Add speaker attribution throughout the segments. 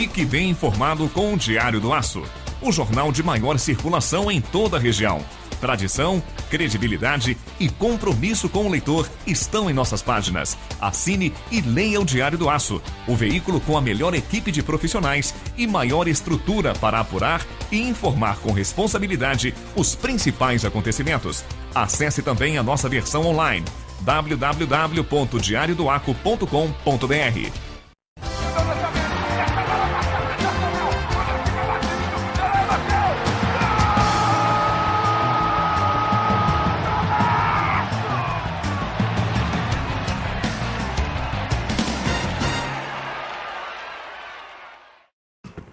Speaker 1: Fique bem informado com o Diário do Aço, o jornal de maior circulação em toda a região. Tradição, credibilidade e compromisso com o leitor estão em nossas páginas. Assine e leia o Diário do Aço, o veículo com a melhor equipe de profissionais e maior estrutura para apurar e informar com responsabilidade os principais acontecimentos. Acesse também a nossa versão online, www.diariodoaco.com.br.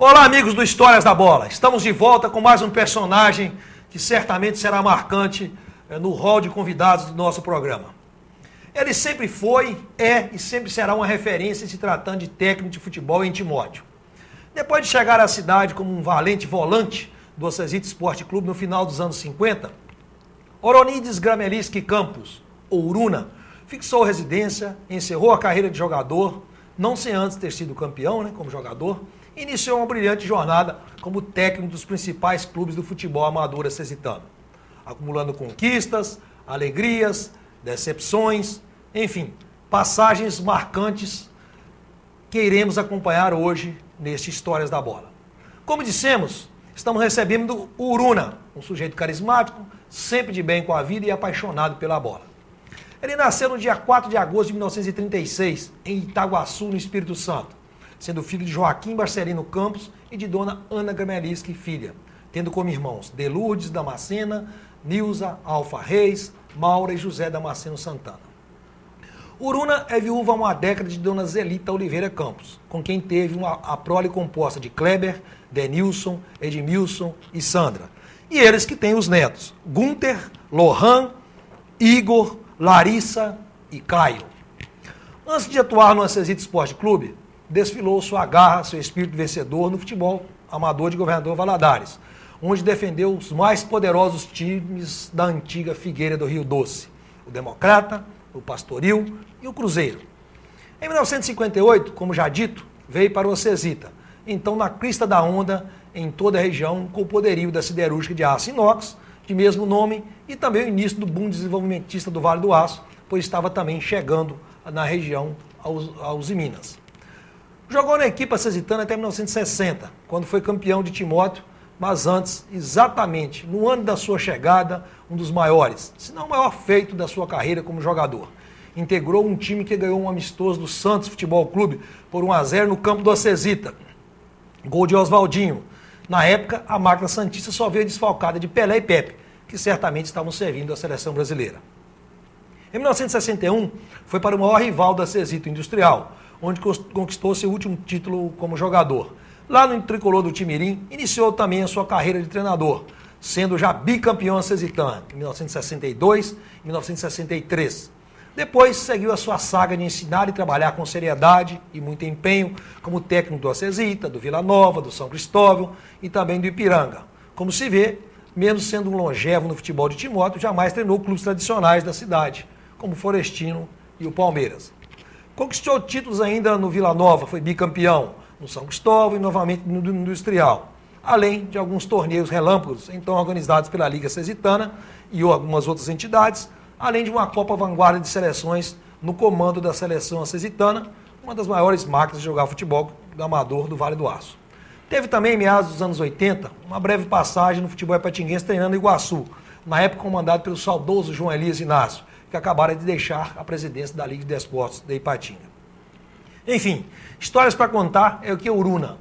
Speaker 2: Olá, amigos do Histórias da Bola. Estamos de volta com mais um personagem que certamente será marcante no hall de convidados do nosso programa. Ele sempre foi, é e sempre será uma referência se tratando de técnico de futebol em Timóteo. Depois de chegar à cidade como um valente volante do Ocesite Esporte Clube no final dos anos 50, Oronides Gramelisky Campos, ou Uruna, fixou residência, encerrou a carreira de jogador, não sem antes ter sido campeão, como jogador, iniciou uma brilhante jornada como técnico dos principais clubes do futebol amador ocesitano, acumulando conquistas, alegrias, decepções, enfim, passagens marcantes que iremos acompanhar hoje neste Histórias da Bola. Como dissemos, estamos recebendo o Uruna, um sujeito carismático, sempre de bem com a vida e apaixonado pela bola. Ele nasceu no dia 4 de agosto de 1936, em Itaguaçu, no Espírito Santo, sendo filho de Joaquim Barcelino Campos e de dona Ana Gramelisky filha, tendo como irmãos Delurdes Damascena, Nilza, Alfa Reis, Maura e José Damasceno Santana. Uruna é viúva há uma década de dona Zelita Oliveira Campos, com quem teve a prole composta de Kleber, Denilson, Edmilson e Sandra. E eles que têm os netos, Gunter, Lohan, Igor, Larissa e Caio. Antes de atuar no Ocesite Esporte Clube, desfilou sua garra, seu espírito vencedor no futebol amador de Governador Valadares, onde defendeu os mais poderosos times da antiga Figueira do Rio Doce, o Democrata, o Pastoril e o Cruzeiro. Em 1958, como já dito, veio para o Ocesita, então na crista da onda em toda a região, com o poderio da siderúrgica de aço inox, de mesmo nome, e também o início do boom desenvolvimentista do Vale do Aço, pois estava também chegando na região aos Minas. Jogou na equipe ocesitana até 1960, quando foi campeão de Timóteo, mas antes, exatamente no ano da sua chegada, um dos maiores, se não o maior feito da sua carreira como jogador. Integrou um time que ganhou um amistoso do Santos Futebol Clube por 1-0 no campo do Ocesita. Gol de Oswaldinho. Na época, a máquina santista só veio desfalcada de Pelé e Pepe, que certamente estavam servindo a seleção brasileira. Em 1961, foi para o maior rival do Ocesita, o Industrial, onde conquistou seu último título como jogador. Lá no tricolor do Timirim, iniciou também a sua carreira de treinador, sendo já bicampeão ocesitano em 1962 e 1963. Depois seguiu a sua saga de ensinar e trabalhar com seriedade e muito empenho como técnico do Ocesita, do Vila Nova, do São Cristóvão e também do Ipiranga. Como se vê, mesmo sendo um longevo no futebol de Timóteo, jamais treinou clubes tradicionais da cidade, como o Florestino e o Palmeiras. Conquistou títulos ainda no Vila Nova, foi bicampeão no São Cristóvão e novamente no Industrial, além de alguns torneios relâmpagos, então organizados pela Liga Ocesitana e algumas outras entidades, além de uma Copa Vanguarda de Seleções no comando da seleção ocesitana, uma das maiores máquinas de jogar futebol do amador do Vale do Aço. Teve também, em meados dos anos 80, uma breve passagem no futebol ipatinguense treinando em Iguaçu, na época comandado pelo saudoso João Elias Inácio, que acabaram de deixar a presidência da Liga de Desportos da Ipatinga. Enfim, histórias para contar é o que o Uruna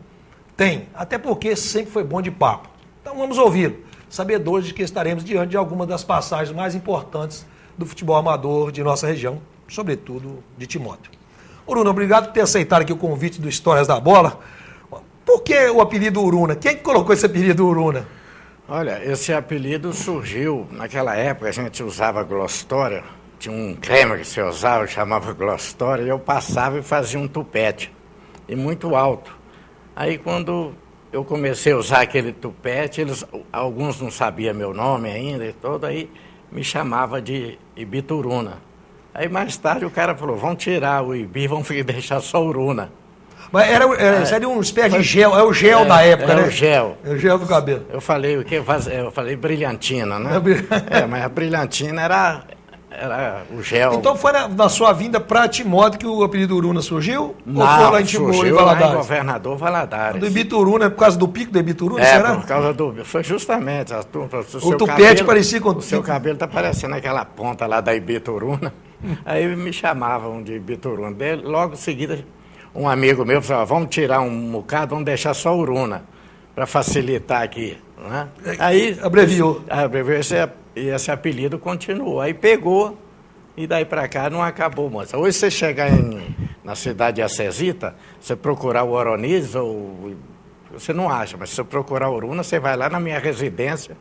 Speaker 2: tem, até porque sempre foi bom de papo. Então vamos ouvi-lo, sabedores de que estaremos diante de algumas das passagens mais importantes do futebol amador de nossa região, sobretudo de Timóteo. Uruna, obrigado por ter aceitado aqui o convite do Histórias da Bola. Por que o apelido Uruna? Quem colocou esse apelido Uruna?
Speaker 3: Olha, esse apelido surgiu naquela época, a gente usava Glostória. Tinha um creme que se usava, chamava Glostória, e eu passava e fazia um tupete, e muito alto. Aí quando eu comecei a usar aquele tupete, alguns não sabiam meu nome ainda e todo, aí me chamava de Ibituruna. Aí mais tarde o cara falou, vão tirar o Ibi, vão deixar só Uruna.
Speaker 2: Mas seria uma espécie de gel, é o gel da época, né?
Speaker 3: É o gel.
Speaker 2: É o gel do cabelo.
Speaker 3: Eu falei o quê? Eu falei brilhantina, né? Mas a brilhantina era o gel.
Speaker 2: Então foi na sua vinda para Timóteo que o apelido Uruna surgiu?
Speaker 3: Não,
Speaker 2: ou foi lá em Timóteo,
Speaker 3: surgiu
Speaker 2: em Valadares?
Speaker 3: lá em Governador Valadares.
Speaker 2: Do Ibituruna, por causa do pico do Ibituruna, será?
Speaker 3: Por causa do... Foi justamente.
Speaker 2: O tupete parecia com...
Speaker 3: O seu cabelo tá parecendo aquela ponta lá da Ibituruna. Aí me chamavam de Ibituruna. Logo em seguida, um amigo meu falou, vamos tirar um bocado, vamos deixar só Uruna, para facilitar aqui. Né? Aí
Speaker 2: abreviou.
Speaker 3: Abreviou, esse apelido continuou. Aí pegou, e daí para cá não acabou, moça. Hoje você chegar na cidade de Acesita, você procurar o Oronísio, você não acha, mas se você procurar Uruna, você vai lá na minha residência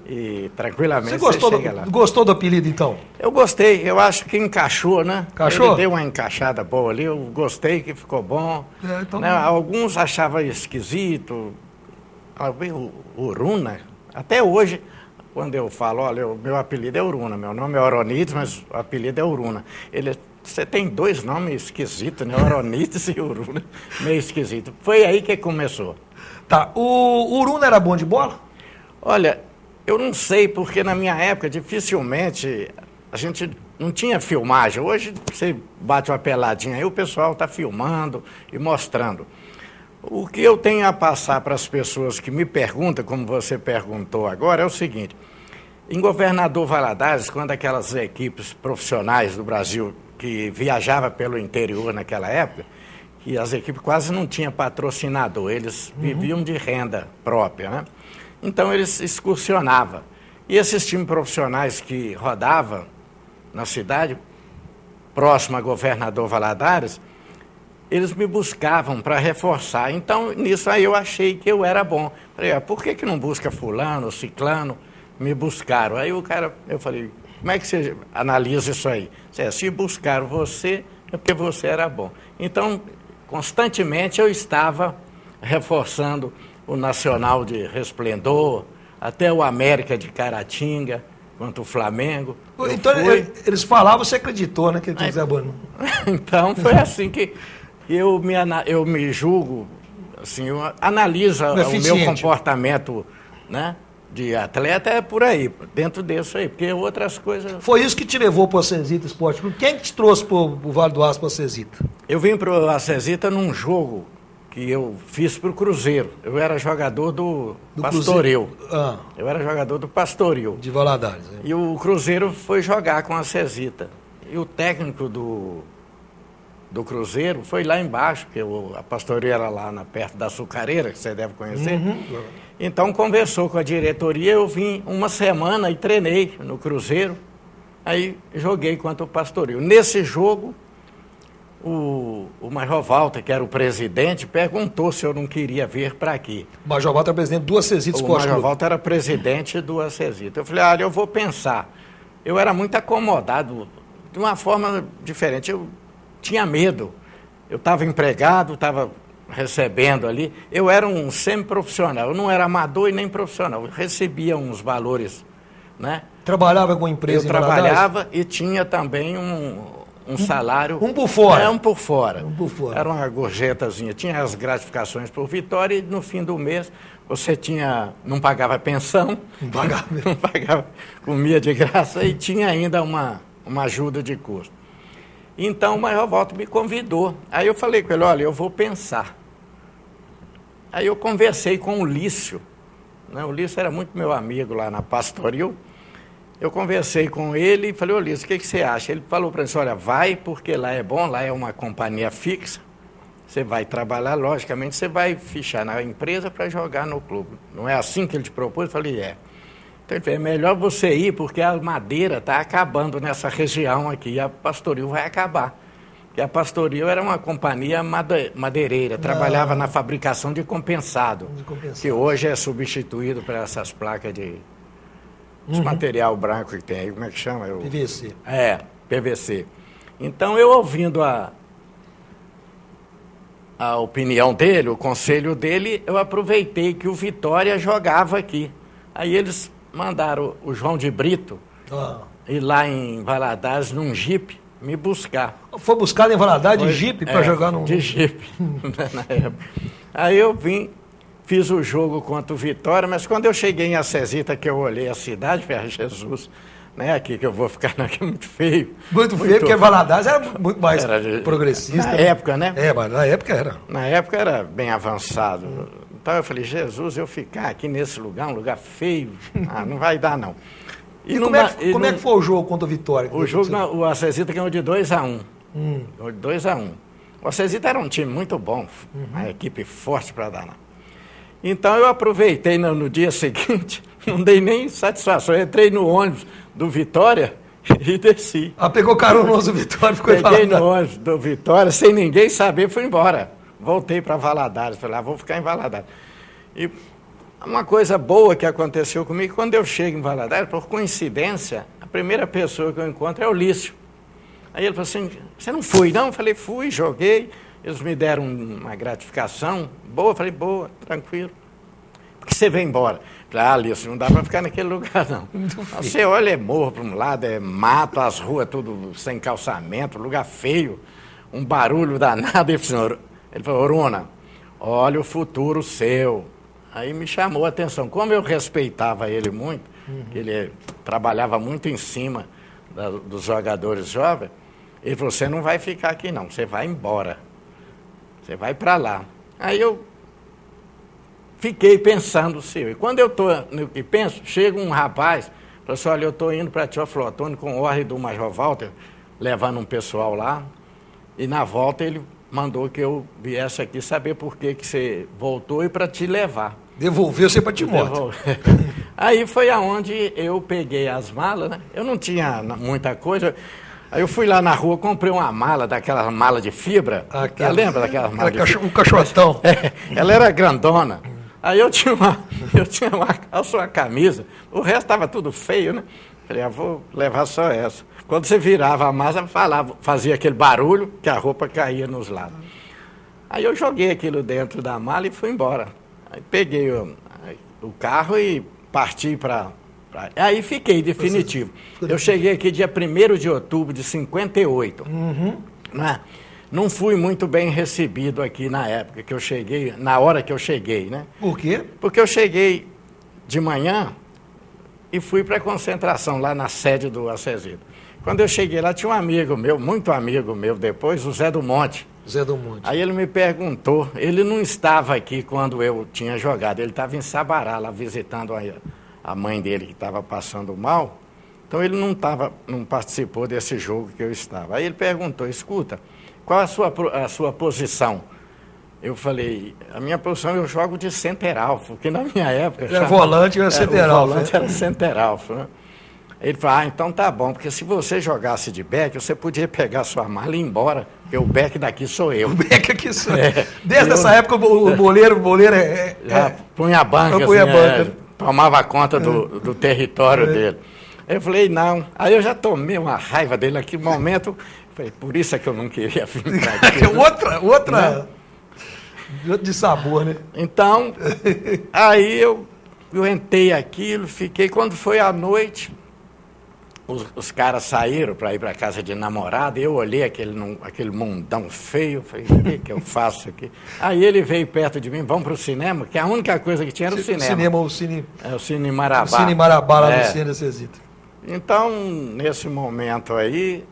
Speaker 3: e tranquilamente você chega lá.
Speaker 2: Gostou do apelido, então?
Speaker 3: Eu gostei, eu acho que encaixou, né?
Speaker 2: Encaixou?
Speaker 3: Ele deu uma encaixada boa ali, eu gostei que ficou bom.
Speaker 2: Então...
Speaker 3: Né? Alguns achavam esquisito, o Uruna, até hoje, quando eu falo, olha, o meu apelido é Uruna, meu nome é Oronides, mas o apelido é Uruna. Você tem dois nomes esquisitos, né? Oronides e Uruna, meio esquisito. Foi aí que começou.
Speaker 2: Tá, o Uruna era bom de bola?
Speaker 3: Olha, eu não sei, porque na minha época, dificilmente, a gente não tinha filmagem. Hoje, você bate uma peladinha aí, o pessoal está filmando e mostrando. O que eu tenho a passar para as pessoas que me perguntam, como você perguntou agora, é o seguinte. Em Governador Valadares, quando aquelas equipes profissionais do Brasil que viajavam pelo interior naquela época, que as equipes quase não tinham patrocinador, eles viviam de renda própria, né? Então eles excursionavam. E esses times profissionais que rodavam na cidade, próximo a Governador Valadares, eles me buscavam para reforçar. Então, nisso aí eu achei que eu era bom. Falei, por que não busca fulano, ciclano? Me buscaram. Aí eu falei, como é que você analisa isso aí? Se buscaram você, é porque você era bom. Então, constantemente eu estava reforçando o Nacional de Resplendor, até o América de Caratinga, quanto o Flamengo.
Speaker 2: Então, eles falavam, você acreditou, né, que ele tinha que ser bom.
Speaker 3: Então, foi assim que eu me julgo, assim, eu analiso o meu comportamento, né, de atleta é por aí, dentro disso aí, porque outras coisas...
Speaker 2: Foi isso que te levou para o Acesita Esporte Clube? Quem que te trouxe para o Vale do Aço, para o Acesita?
Speaker 3: Eu vim para o Acesita num jogo que eu fiz para o Cruzeiro. Eu era jogador do Pastoril. Eu era jogador do Pastoril.
Speaker 2: De Valadares. Hein?
Speaker 3: E o Cruzeiro foi jogar com a Acesita. E o técnico do Cruzeiro foi lá embaixo, porque a Pastoril era lá perto da Açucareira, que você deve conhecer. Então conversou com a diretoria, eu vim uma semana e treinei no Cruzeiro, aí joguei contra o Pastoril. Nesse jogo, o Major Walter, que era o presidente, perguntou se eu não queria vir para aqui.
Speaker 2: O Major Walter era presidente do Acesita Esporte Clube.
Speaker 3: O Major Walter era presidente do Acesita. Eu falei, olha, eu vou pensar. Eu era muito acomodado, de uma forma diferente. Eu tinha medo. Eu estava empregado, estava recebendo ali. Eu era um semi-profissional, eu não era amador e nem profissional. Eu recebia uns valores, né?
Speaker 2: Trabalhava com empresa?
Speaker 3: Eu trabalhava e tinha também um salário...
Speaker 2: Um por fora?
Speaker 3: Um por fora.
Speaker 2: Um por fora.
Speaker 3: Era uma gorjetazinha. Tinha as gratificações por vitória e no fim do mês você não pagava pensão.
Speaker 2: Não pagava.
Speaker 3: Não pagava, comia de graça e tinha ainda uma ajuda de custo. Então o Major Walter me convidou. Aí eu falei com ele, olha, eu vou pensar. Aí eu conversei com o Lício, né? O Lício era muito meu amigo lá na Pastoril. Eu conversei com ele e falei, ô Lício, o que você acha? Ele falou para mim, olha, vai porque lá é bom, lá é uma companhia fixa. Você vai trabalhar, logicamente, você vai fichar na empresa para jogar no clube. Não é assim que ele te propôs? Eu falei, é. Então ele falou, é melhor você ir porque a madeira está acabando nessa região aqui e a Pastoril vai acabar. Porque a Pastoril era uma companhia madeireira, trabalhava na fabricação de compensado, que hoje é substituído por essas placas de material branco que tem aí, como é que chama?
Speaker 2: PVC.
Speaker 3: PVC. Então eu ouvindo a opinião dele, o conselho dele, eu aproveitei que o Vitória jogava aqui. Aí eles mandaram o João de Brito ir lá em Valadares num jipe me buscar.
Speaker 2: Foi buscado em Valadares de jipe para jogar no...
Speaker 3: De jipe, na época. Aí eu vim, fiz o jogo contra o Vitória, mas quando eu cheguei em Acesita, que eu olhei a cidade, falei, Jesus, né, aqui que eu vou ficar aqui muito feio.
Speaker 2: Muito feio, porque Valadares era muito mais progressista.
Speaker 3: Na época, né?
Speaker 2: Mas na época era.
Speaker 3: Na época era bem avançado. Então eu falei, Jesus, eu ficar aqui nesse lugar, um lugar feio, não vai dar não.
Speaker 2: E como é que foi o jogo contra o Vitória?
Speaker 3: O jogo, o Acesita ganhou de 2-1. Ganhou de 2-1. O Acesita era um time muito bom, uma equipe forte para dar. Então eu aproveitei no dia seguinte, não dei nem satisfação. Eu entrei no ônibus do Vitória e desci.
Speaker 2: Pegou carona no ônibus do Vitória, ficou em
Speaker 3: Valadares. Peguei no ônibus do Vitória, sem ninguém saber, fui embora. Voltei para Valadares, falei, vou ficar em Valadares. E uma coisa boa que aconteceu comigo, quando eu chego em Valadares, por coincidência, a primeira pessoa que eu encontro é o Lício. Aí ele falou assim, você não foi não? Eu falei, fui, joguei, eles me deram uma gratificação boa, eu falei, boa, tranquilo. Por que você vem embora? Eu falei, Lício, não dá para ficar naquele lugar não. Você olha, é morro para um lado, é mato, as ruas tudo sem calçamento, lugar feio, um barulho danado. Ele falou, Oruna, olha o futuro seu. Aí me chamou a atenção. Como eu respeitava ele muito, ele trabalhava muito em cima dos jogadores jovens, ele falou, você não vai ficar aqui não, você vai embora. Você vai para lá. Aí eu fiquei pensando, e quando eu estou no que penso, chega um rapaz, falou assim, olha, eu estou indo para Teoflotone com ordem do Major Walter, levando um pessoal lá, e na volta ele mandou que eu viesse aqui saber por que você voltou e para te levar.
Speaker 2: Devolveu você para Timóteo.
Speaker 3: Aí foi aonde eu peguei as malas, né? Eu não tinha muita coisa. Aí eu fui lá na rua, comprei uma mala, daquela mala de fibra. Lembra daquela mala de fibra?
Speaker 2: Um caixotão.
Speaker 3: Ela era grandona. Aí eu tinha uma calça, uma camisa. O resto estava tudo feio, né? Falei, vou levar só essa. Quando você virava a massa, fazia aquele barulho que a roupa caía nos lados. Aí eu joguei aquilo dentro da mala e fui embora. Aí peguei o carro e parti para... Aí fiquei definitivo. Eu cheguei aqui dia 1º de outubro de 58. Né? Não fui muito bem recebido aqui na época que eu cheguei, na hora que eu cheguei, né?
Speaker 2: Por quê?
Speaker 3: Porque eu cheguei de manhã e fui para a concentração lá na sede do Acesita. Quando eu cheguei lá, tinha um amigo meu, muito amigo meu depois, o Zé do Monte.
Speaker 2: Zé do Monte.
Speaker 3: Aí ele me perguntou, ele não estava aqui quando eu tinha jogado, ele estava em Sabará, lá visitando a mãe dele que estava passando mal. Então ele não participou desse jogo que eu estava. Aí ele perguntou, escuta, qual a sua posição? Eu falei, a minha posição eu jogo de center-half, porque na minha época...
Speaker 2: Era volante ou era center-half?
Speaker 3: O volante era center-half, né? Ele falou, então tá bom, porque se você jogasse de back, você podia pegar sua mala e ir embora, porque o back daqui sou eu.
Speaker 2: O back aqui sou eu. Desde essa época o goleiro
Speaker 3: já punha a banca, tomava conta do território dele. Eu falei, não. Aí eu já tomei uma raiva dele naquele momento. Falei, por isso é que eu não queria ficar aqui.
Speaker 2: outra de sabor, né?
Speaker 3: Então, aí eu entrei aquilo, fiquei. Quando foi à noite, os caras saíram para ir para casa de namorada, eu olhei aquele mundão feio, falei, o que eu faço aqui? Aí ele veio perto de mim, vamos para o cinema, que a única coisa que tinha era o cinema.
Speaker 2: O Cine
Speaker 3: Marabá.
Speaker 2: O Cine Marabá, lá no Cine Acesita.
Speaker 3: Então, nesse momento aí,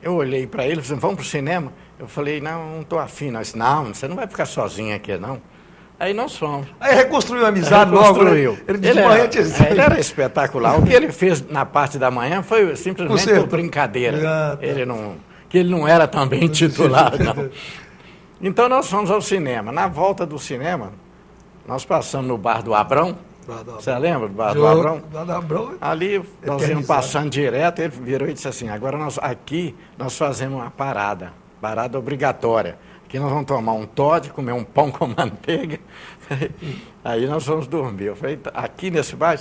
Speaker 3: eu olhei para ele e falei, vamos para o cinema? Eu falei, não estou afim. Não, você não vai ficar sozinho aqui, não. Aí nós fomos.
Speaker 2: Aí reconstruiu a amizade logo, né?
Speaker 3: Ele era espetacular. O que ele fez na parte da manhã foi simplesmente por brincadeira. Que ele não era também titular, não. Então nós fomos ao cinema. Na volta do cinema, nós passamos no Bar do Abrão. Você lembra do Bar do Abrão? Ali nós íamos passando direto, ele virou e disse assim, agora aqui nós fazemos uma parada obrigatória. Aqui nós vamos tomar um Toddy, comer um pão com manteiga, aí nós vamos dormir. Eu falei, aqui nesse bar,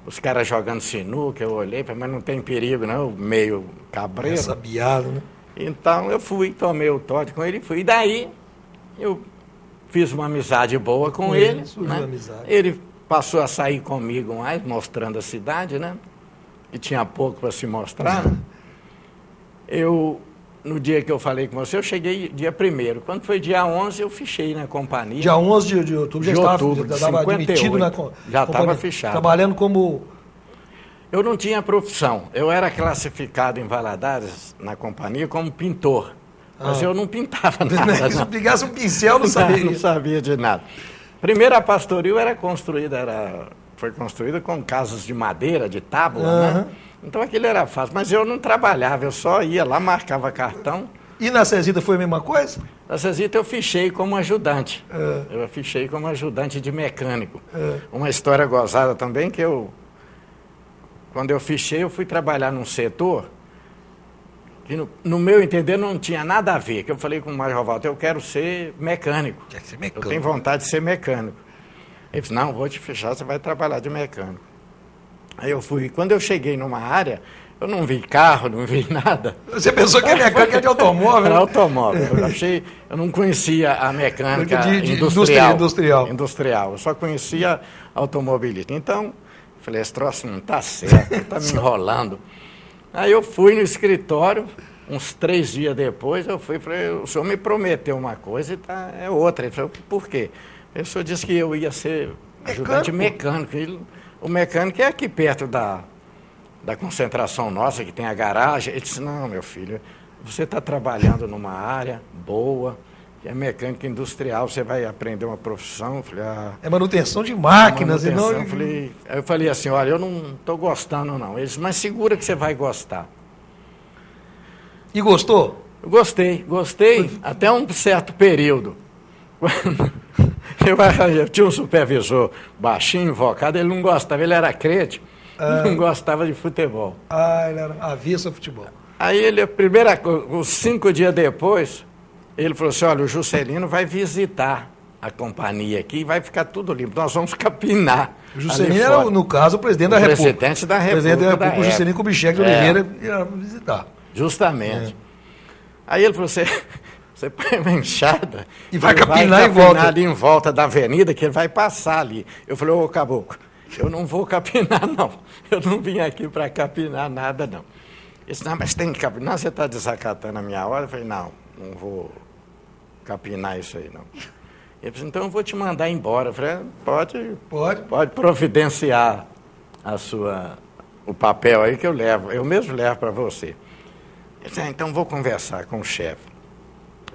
Speaker 3: os caras jogando sinuca, eu olhei, falei, mas não tem perigo não, meio cabreiro.
Speaker 2: Sabiado, né?
Speaker 3: Então eu fui, tomei o Toddy com ele e fui. E daí eu fiz uma amizade boa com ele. Né? Ele passou a sair comigo mais, mostrando a cidade, né? E tinha pouco para se mostrar, né? No dia que eu falei com você, eu cheguei dia 1º. Quando foi dia 11, eu fichei na companhia.
Speaker 2: Dia 11 de outubro já estava admitido na companhia.
Speaker 3: Já estava fechado.
Speaker 2: Trabalhando como...
Speaker 3: Eu não tinha profissão. Eu era classificado em Valadares, na companhia, como pintor. Mas eu não pintava nada.
Speaker 2: Se pegasse um pincel, não sabia.
Speaker 3: Não sabia de nada. Primeiro, a pastoril foi construída com casas de madeira, de tábua, né? Então aquilo era fácil. Mas eu não trabalhava, eu só ia lá, marcava cartão.
Speaker 2: E na Cesita foi a mesma coisa?
Speaker 3: Na Cesita eu fichei como ajudante. Eu fichei como ajudante de mecânico. Uma história gozada também, que quando eu fichei, eu fui trabalhar num setor que, no meu entender, não tinha nada a ver. Que eu falei com o Major Walter, eu quero ser mecânico.
Speaker 2: Quer ser mecânico?
Speaker 3: Eu tenho vontade de ser mecânico. Ele disse, não, vou te fechar, você vai trabalhar de mecânico. Aí eu fui. Quando eu cheguei numa área, eu não vi carro, não vi nada.
Speaker 2: Você pensou que a mecânica era de automóvel?
Speaker 3: Era automóvel. Eu não conhecia a mecânica industrial. Eu só conhecia automobilista. Então, falei, esse troço não está certo, está me enrolando. Aí eu fui no escritório, uns 3 dias depois, eu fui e falei, o senhor me prometeu uma coisa e é outra. Ele falou, por quê? O senhor disse que eu ia ser ajudante mecânico. O mecânico é aqui perto da concentração nossa, que tem a garagem. Ele disse, não, meu filho, você está trabalhando numa área boa, que é mecânica industrial, você vai aprender uma profissão. Eu falei,
Speaker 2: é manutenção de máquinas.
Speaker 3: Manutenção. Eu falei assim, olha, eu não estou gostando não. Ele disse, mas segura que você vai gostar.
Speaker 2: E gostou?
Speaker 3: Eu gostei até um certo período. Eu tinha um supervisor baixinho, invocado, ele não gostava, ele era crente, não gostava de futebol.
Speaker 2: Ele era avessa ao futebol.
Speaker 3: Aí uns 5 dias depois, ele falou assim, olha, o Juscelino vai visitar a companhia aqui e vai ficar tudo limpo, nós vamos capinar.
Speaker 2: O Juscelino era, no caso, o presidente da República.
Speaker 3: Presidente da República,
Speaker 2: o Juscelino Kubitschek de Oliveira ia visitar.
Speaker 3: Justamente. Aí ele falou assim... Você põe uma enxada
Speaker 2: e vai capinar em volta.
Speaker 3: Ali em volta da avenida, que ele vai passar ali. Eu falei, ô caboclo, eu não vou capinar, não. Eu não vim aqui para capinar nada, não. Ele disse, não, mas tem que capinar, você está desacatando a minha hora? Eu falei, não vou capinar isso aí, não. Ele disse, então eu vou te mandar embora. Eu falei, pode providenciar o papel aí que eu levo, eu mesmo levo para você. Ele disse, então vou conversar com o chefe.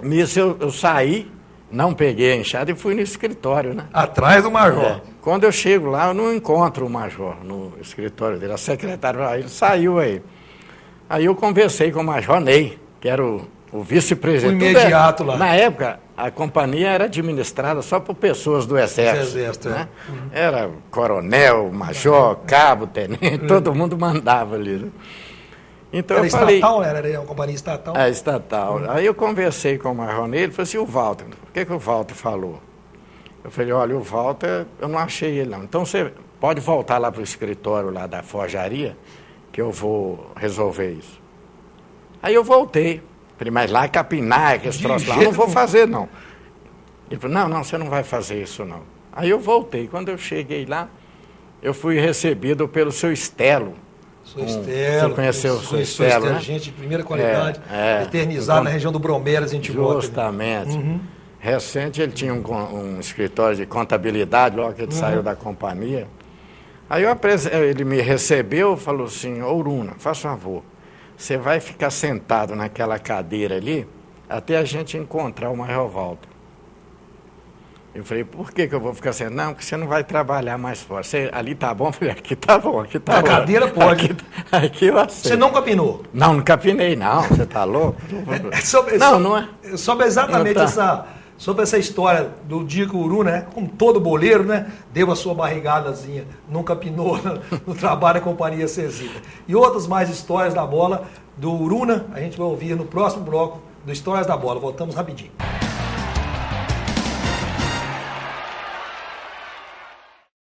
Speaker 3: Nisso eu saí, não peguei a enxada e fui no escritório, né?
Speaker 2: Atrás do major.
Speaker 3: Quando eu chego lá, eu não encontro o major no escritório dele, a secretária, ele saiu aí. Aí eu conversei com o major Ney, que era o vice-presidente.
Speaker 2: O imediato lá.
Speaker 3: Na época, a companhia era administrada só por pessoas do Exército. Né? Era coronel, major, cabo, tenente, todo mundo mandava ali, né? Então
Speaker 2: era
Speaker 3: eu falei,
Speaker 2: estatal, era uma companhia estatal?
Speaker 3: É, estatal. Aí eu conversei com o Marrone, ele falou assim, o Walter, o que o Walter falou? Eu falei, olha, o Walter, eu não achei ele não. Então você pode voltar lá para o escritório lá da forjaria, que eu vou resolver isso. Aí eu voltei. Falei, mas lá capinar, aqueles troços lá, eu não vou fazer não. Ele falou, não, você não vai fazer isso não. Aí eu voltei. Quando eu cheguei lá, eu fui recebido pelo seu Estelo.
Speaker 2: Você
Speaker 3: conheceu o seu Estelo, né?
Speaker 2: Gente de primeira qualidade, eternizado na região do Bromeras, em Timóteo.
Speaker 3: Justamente. Recente, ele tinha um escritório de contabilidade, logo que ele saiu da companhia. Aí ele me recebeu e falou assim, ô Uruna, faz favor, você vai ficar sentado naquela cadeira ali até a gente encontrar o Major Walter. Eu falei, por que eu vou ficar sentado? Não, porque você não vai trabalhar mais fora. Ali tá bom? Eu falei, aqui tá bom, aqui tá bom.
Speaker 2: A cadeira pode.
Speaker 3: Aqui eu aceito.
Speaker 2: Você não capinou?
Speaker 3: Não capinei, não. Você tá louco?
Speaker 2: Não é. Sobre exatamente sobre essa história do dia que o Uruna, né, como todo boleiro, né, deu a sua barrigadazinha, não capinou no trabalho da companhia Cesita. E outras mais histórias da bola do Uruna, a gente vai ouvir no próximo bloco do Histórias da Bola. Voltamos rapidinho.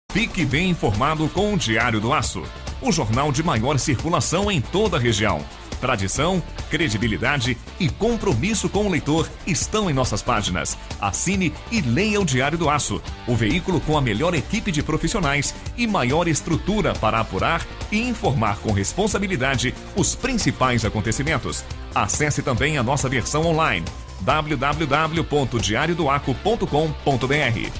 Speaker 1: Fique bem informado com o Diário do Aço, o jornal de maior circulação em toda a região. Tradição, credibilidade e compromisso com o leitor estão em nossas páginas. Assine e leia o Diário do Aço, o veículo com a melhor equipe de profissionais e maior estrutura para apurar e informar com responsabilidade os principais acontecimentos. Acesse também a nossa versão online www.diariodoaco.com.br.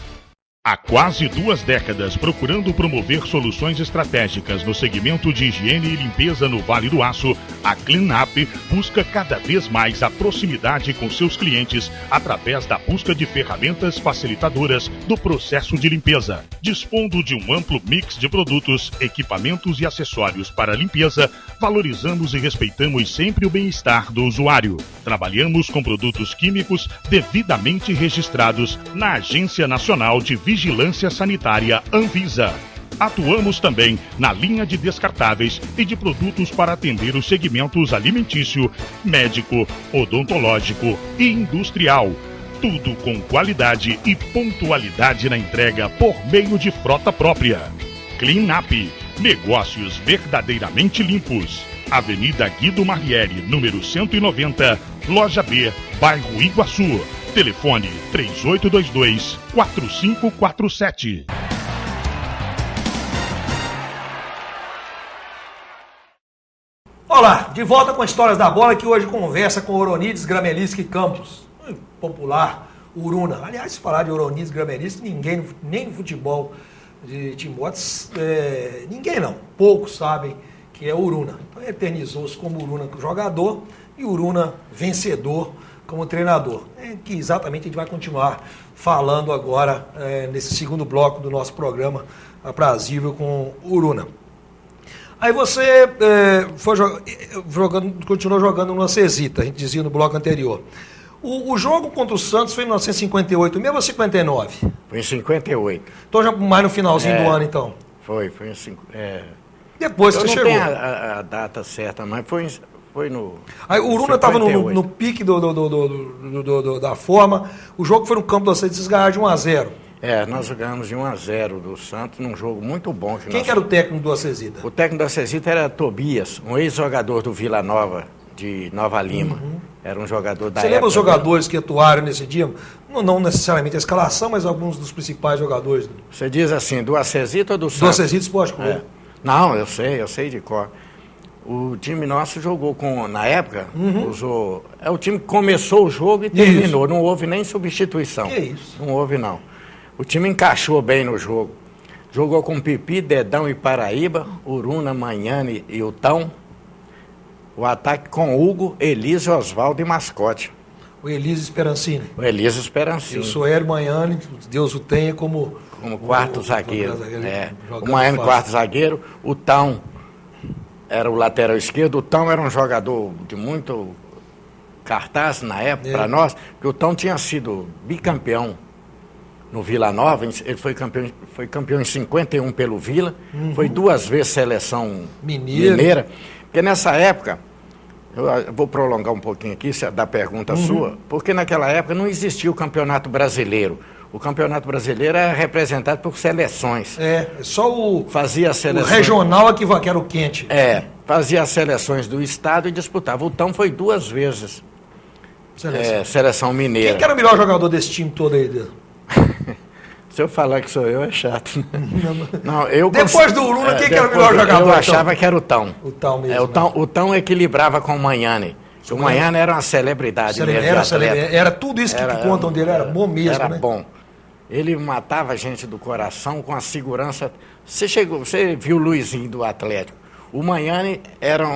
Speaker 4: Há quase 2 décadas procurando promover soluções estratégicas no segmento de higiene e limpeza no Vale do Aço, a Cleanup busca cada vez mais a proximidade com seus clientes através da busca de ferramentas facilitadoras do processo de limpeza. Dispondo de um amplo mix de produtos, equipamentos e acessórios para limpeza, valorizamos e respeitamos sempre o bem-estar do usuário. Trabalhamos com produtos químicos devidamente registrados na Agência Nacional de Vigilância Sanitária Anvisa. Atuamos também na linha de descartáveis e de produtos para atender os segmentos alimentício, médico, odontológico e industrial. Tudo com qualidade e pontualidade na entrega por meio de frota própria. Cleanup, negócios verdadeiramente limpos. Avenida Guido Marrieri, número 190, Loja B, bairro Iguaçu. Telefone 3822-4547.
Speaker 2: Olá, de volta com Histórias da Bola, que hoje conversa com Oronides Gramelisky Campos, popular Uruna. Aliás, se falar de Oronides Gramelisky, ninguém, nem no futebol de Timóteos, ninguém não, poucos sabem que é Uruna. Então eternizou-se como Uruna jogador e Uruna vencedor como treinador, que exatamente a gente vai continuar falando agora nesse segundo bloco do nosso programa aprazível com Uruna. Aí você continuou jogando no Acesita, a gente dizia no bloco anterior. O jogo contra o Santos foi em 1958 mesmo ou 59?
Speaker 3: Foi em 58.
Speaker 2: Então já mais no finalzinho do ano, então?
Speaker 3: Foi em
Speaker 2: Depois que você chegou.
Speaker 3: Eu não tenho a data certa, mas foi no...
Speaker 2: Aí o Uruna estava no pique da forma. O jogo foi no campo do Acesita, vocês ganharam de 1-0.
Speaker 3: Nós jogamos de 1-0 do Santos, num jogo muito bom.
Speaker 2: Quem que era o técnico do Acesita?
Speaker 3: O técnico do Acesita era Tobias, um ex-jogador do Vila Nova, de Nova Lima.
Speaker 2: Uhum.
Speaker 3: Era um jogador da
Speaker 2: Você lembra os jogadores que atuaram nesse dia? Não necessariamente a escalação, mas alguns dos principais jogadores.
Speaker 3: Você diz assim, do Acesita ou do Santos?
Speaker 2: Do Acesita Esporte Clube.
Speaker 3: Não, eu sei de cor. O time nosso jogou na época, usou... É o time que começou o jogo e terminou. Isso. Não houve nem substituição.
Speaker 2: Que isso?
Speaker 3: Não houve, não. O time encaixou bem no jogo. Jogou com Pipi, Dedão e Paraíba, Uruna, Manhane e Utão. O ataque com Hugo, Elise, Oswaldo e Mascote.
Speaker 2: O Elise Esperancini.
Speaker 3: O Elise Esperancini.
Speaker 2: E o Soeiro Manhane, Deus o tenha, como
Speaker 3: quarto zagueiro. O Manhane, quarto zagueiro. O Tão era o lateral esquerdo. O Tão era um jogador de muito cartaz na época para nós, porque o Tão tinha sido bicampeão no Vila Nova. Ele foi campeão em 51 pelo Vila. Foi 2 vezes seleção mineira. Porque nessa época, eu vou prolongar um pouquinho aqui da pergunta sua, porque naquela época não existia o Campeonato Brasileiro. O Campeonato Brasileiro era representado por seleções.
Speaker 2: Só
Speaker 3: fazia seleções,
Speaker 2: o regional que era o quente.
Speaker 3: Fazia as seleções do estado e disputava. O Tão foi 2 vezes seleção mineira.
Speaker 2: Quem que era o melhor jogador desse time todo aí?
Speaker 3: Se eu falar que sou eu, é chato. Não,
Speaker 2: depois do Uruna, quem que era o melhor jogador?
Speaker 3: Eu achava que era o Tão.
Speaker 2: O Tão mesmo.
Speaker 3: O Tão equilibrava com o Manhane. O Manhane era uma celebridade mesmo.
Speaker 2: Era tudo isso que contam dele, era bom mesmo,
Speaker 3: era
Speaker 2: né?
Speaker 3: Bom. Ele matava a gente do coração com a segurança. Você viu o Luizinho do Atlético. O Manhane era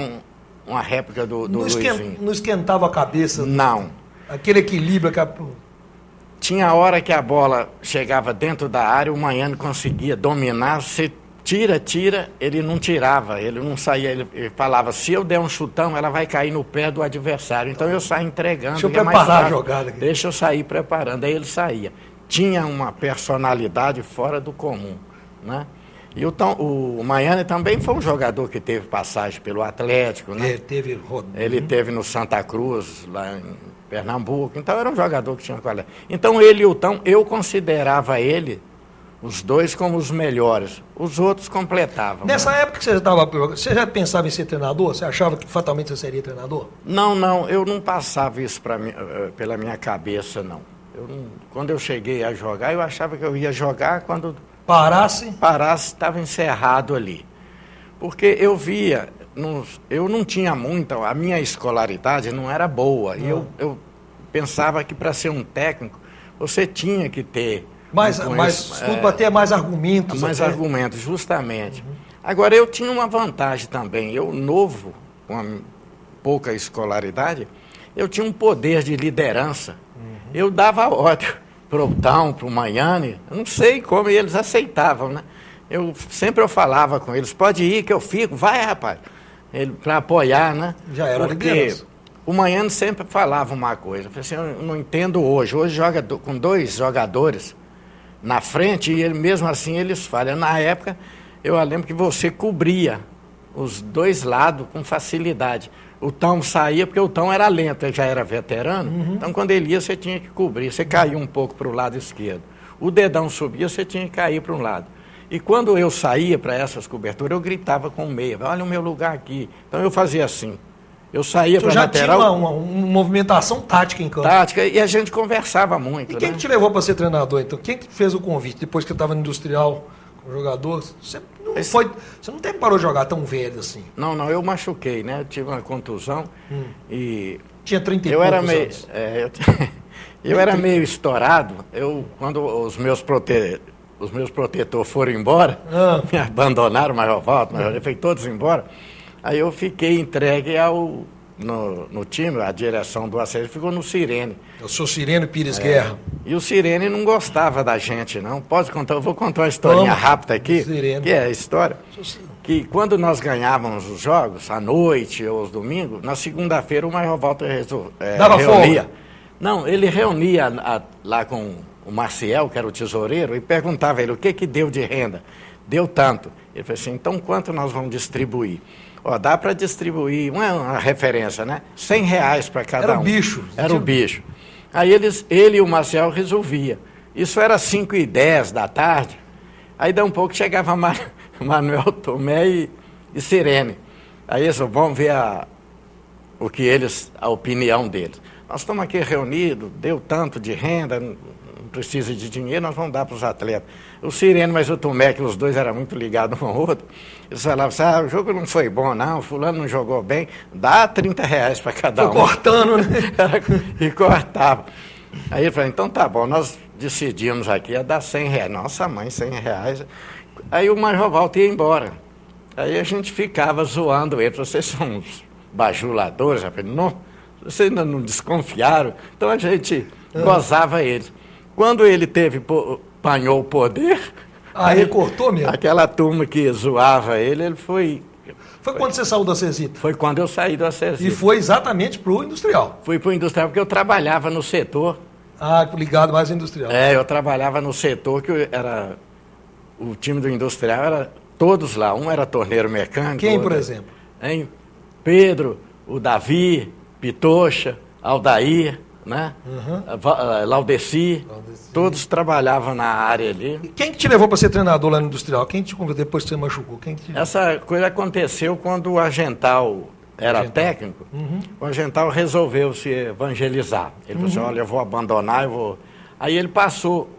Speaker 3: uma réplica do Luizinho.
Speaker 2: Não esquentava a cabeça?
Speaker 3: Não.
Speaker 2: Aquele equilíbrio...
Speaker 3: Tinha a hora que a bola chegava dentro da área, o Manhane conseguia dominar, você tira, ele não tirava, ele não saía, ele falava, se eu der um chutão, ela vai cair no pé do adversário, então eu saio entregando.
Speaker 2: Deixa eu preparar a jogada aqui.
Speaker 3: Deixa eu sair preparando, aí ele saía. Tinha uma personalidade fora do comum, né? E o Manhane também foi um jogador que teve passagem pelo Atlético, né? Ele teve no Santa Cruz, lá em Pernambuco, então era um jogador que tinha qualidade. Então ele e o Tão, eu considerava os dois como os melhores, os outros completavam.
Speaker 2: Nessa época que você já pensava em ser treinador? Você achava que fatalmente você seria treinador?
Speaker 3: Não, eu não passava isso pela minha cabeça, não. Quando eu cheguei a jogar, eu achava que eu ia jogar quando...
Speaker 2: Parasse,
Speaker 3: estava encerrado ali. Porque eu via eu não tinha muita, a minha escolaridade não era boa. E eu pensava que para ser um técnico, você tinha que ter...
Speaker 2: Mais estudo para ter mais argumentos.
Speaker 3: Mais argumentos, justamente. Agora, eu tinha uma vantagem também. Eu, novo, com pouca escolaridade, eu tinha um poder de liderança. Eu dava ordem para o Tão, para o Maiane, eu não sei como, e eles aceitavam, né? Sempre eu falava com eles, pode ir que eu fico, vai, rapaz, para apoiar, né?
Speaker 2: Já era liderança.
Speaker 3: O Maiane sempre falava uma coisa, eu falei assim, eu não entendo hoje joga com 2 jogadores na frente, e ele, mesmo assim eles falam. Na época, eu lembro que você cobria os 2 lados com facilidade. O Tão saía, porque o Tão era lento, ele já era veterano, então quando ele ia, você tinha que cobrir, você caía um pouco para o lado esquerdo. O dedão subia, você tinha que cair para um lado. E quando eu saía para essas coberturas, eu gritava com o meia, olha o meu lugar aqui. Então eu fazia assim. Eu saía para a lateral...
Speaker 2: já tinha uma movimentação tática em campo.
Speaker 3: Tática, e a gente conversava muito.
Speaker 2: E quem que te levou para ser treinador, então? Quem que fez o convite depois que estava no Industrial como jogador? Você não parou de jogar tão velho assim?
Speaker 3: Não, eu machuquei, né? Eu tive uma contusão e...
Speaker 2: Tinha 30 e poucos anos.
Speaker 3: Eu era meio estourado. Quando os meus protetores foram embora, me abandonaram, mas eu volto, foi todos embora. Aí eu fiquei entregue no time, a direção do acesso ficou no Sirene.
Speaker 2: Eu sou Sirene Pires Guerra.
Speaker 3: E o Sirene não gostava da gente, não. Pode contar, eu vou contar uma historinha rápida aqui,
Speaker 2: Sirene.
Speaker 3: Que é a história, que quando nós ganhávamos os jogos, à noite ou aos domingos, na segunda-feira o Major Walter
Speaker 2: dava
Speaker 3: reunia.
Speaker 2: folga?
Speaker 3: Não, ele reunia lá com o Maciel, que era o tesoureiro, e perguntava a ele o que deu de renda. Deu tanto. Ele falou assim, então quanto nós vamos distribuir? Dá para distribuir, uma referência, né? R$100 para cada um.
Speaker 2: Era o bicho.
Speaker 3: Era o bicho. Aí ele e o Marcel resolvia. Isso era 5h10 da tarde. Aí daí um pouco chegava Manuel Tomé e Sirene. Aí eles vamos ver a opinião deles. Nós estamos aqui reunidos, deu tanto de renda, não precisa de dinheiro, nós vamos dar para os atletas. O Sirene, mas o Tomé, que os dois eram muito ligados um ao outro, eles falavam assim, o jogo não foi bom não, fulano não jogou bem, dá R$30 para cada um.
Speaker 2: Cortando, né?
Speaker 3: E cortava. Aí ele falou, então tá bom, nós decidimos aqui a dar R$100. Nossa mãe, R$100. Aí o Major Walter ia embora. Aí a gente ficava zoando ele, vocês são uns bajuladores, rapaz. Não, vocês ainda não desconfiaram. Então a gente gozava eles. Quando ele apanhou o poder...
Speaker 2: Aí ele cortou mesmo?
Speaker 3: Aquela turma que zoava ele foi...
Speaker 2: Foi quando você saiu da Cesita?
Speaker 3: Foi quando eu saí da Cesita.
Speaker 2: E foi exatamente para o Industrial?
Speaker 3: Fui para o Industrial porque eu trabalhava no setor.
Speaker 2: Ligado mais ao Industrial.
Speaker 3: Eu trabalhava no setor que era... O time do Industrial era todos lá. Um era torneiro mecânico.
Speaker 2: Quem, por exemplo?
Speaker 3: Pedro, o Davi, Pitocha, Aldair, né? Laudeci, todos trabalhavam na área ali.
Speaker 2: E quem que te levou para ser treinador lá no Industrial? Quem te convidou depois que você machucou?
Speaker 3: Essa coisa aconteceu quando o Agental era técnico. O Agental resolveu se evangelizar. Ele falou assim, olha, eu vou abandonar, Aí ele passou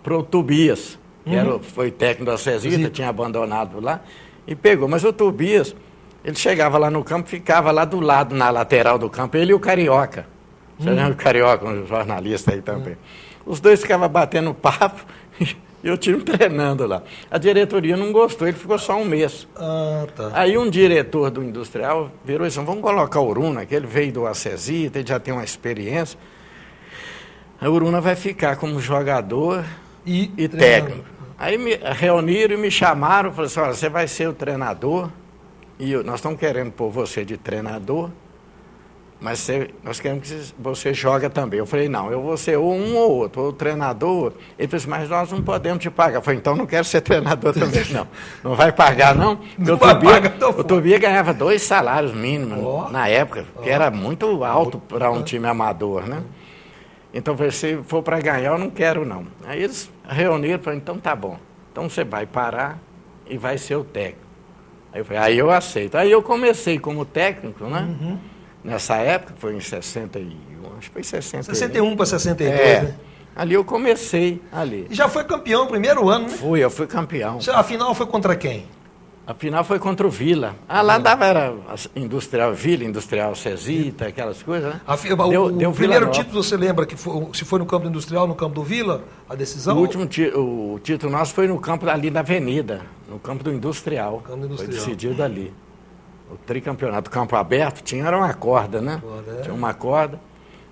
Speaker 3: para o Tobias, que foi técnico da Cesita, tinha abandonado lá, e pegou. Mas o Tobias, ele chegava lá no campo, ficava lá do lado, na lateral do campo, ele e o Carioca. Você lembra o Carioca, um jornalista aí também. Os dois ficavam batendo papo e eu time treinando lá. A diretoria não gostou, ele ficou só um mês.
Speaker 2: Tá.
Speaker 3: Aí um diretor do Industrial virou e disse, vamos colocar o Uruna, que ele veio do Acesita, ele já tem uma experiência. A Uruna vai ficar como jogador e técnico. Aí me reuniram e me chamaram, falaram assim, olha, você vai ser o treinador e nós estamos querendo pôr você de treinador, mas nós queremos que você joga também. Eu falei, não, eu vou ser ou um ou outro, ou o treinador. Ele falou assim, mas nós não podemos te pagar. Eu falei, então não quero ser treinador também, não. Não vai pagar, não? O Tobias ganhava 2 salários mínimos na época, que era muito alto para um time amador, né? Então, eu falei, se for para ganhar, eu não quero, não. Aí eles reuniram e falaram, então tá bom. Então você vai parar e vai ser o técnico. Aí eu falei, aí eu aceito. Aí eu comecei como técnico, né? Nessa época, foi em 61, acho que foi 61.
Speaker 2: 61 para 62, né?
Speaker 3: Ali eu comecei ali.
Speaker 2: E já foi campeão no primeiro ano, né?
Speaker 3: Eu fui campeão.
Speaker 2: A final foi contra quem?
Speaker 3: A final foi contra o Vila. Lá era Industrial Vila, Industrial Cesita, aquelas coisas, né?
Speaker 2: O primeiro título, você lembra que se foi no campo do Industrial, no campo do Vila, a decisão?
Speaker 3: O título nosso foi no campo ali da Avenida, no campo do Industrial. Foi decidido ali. O tricampeonato, campo aberto, era uma corda, né? Tinha uma corda.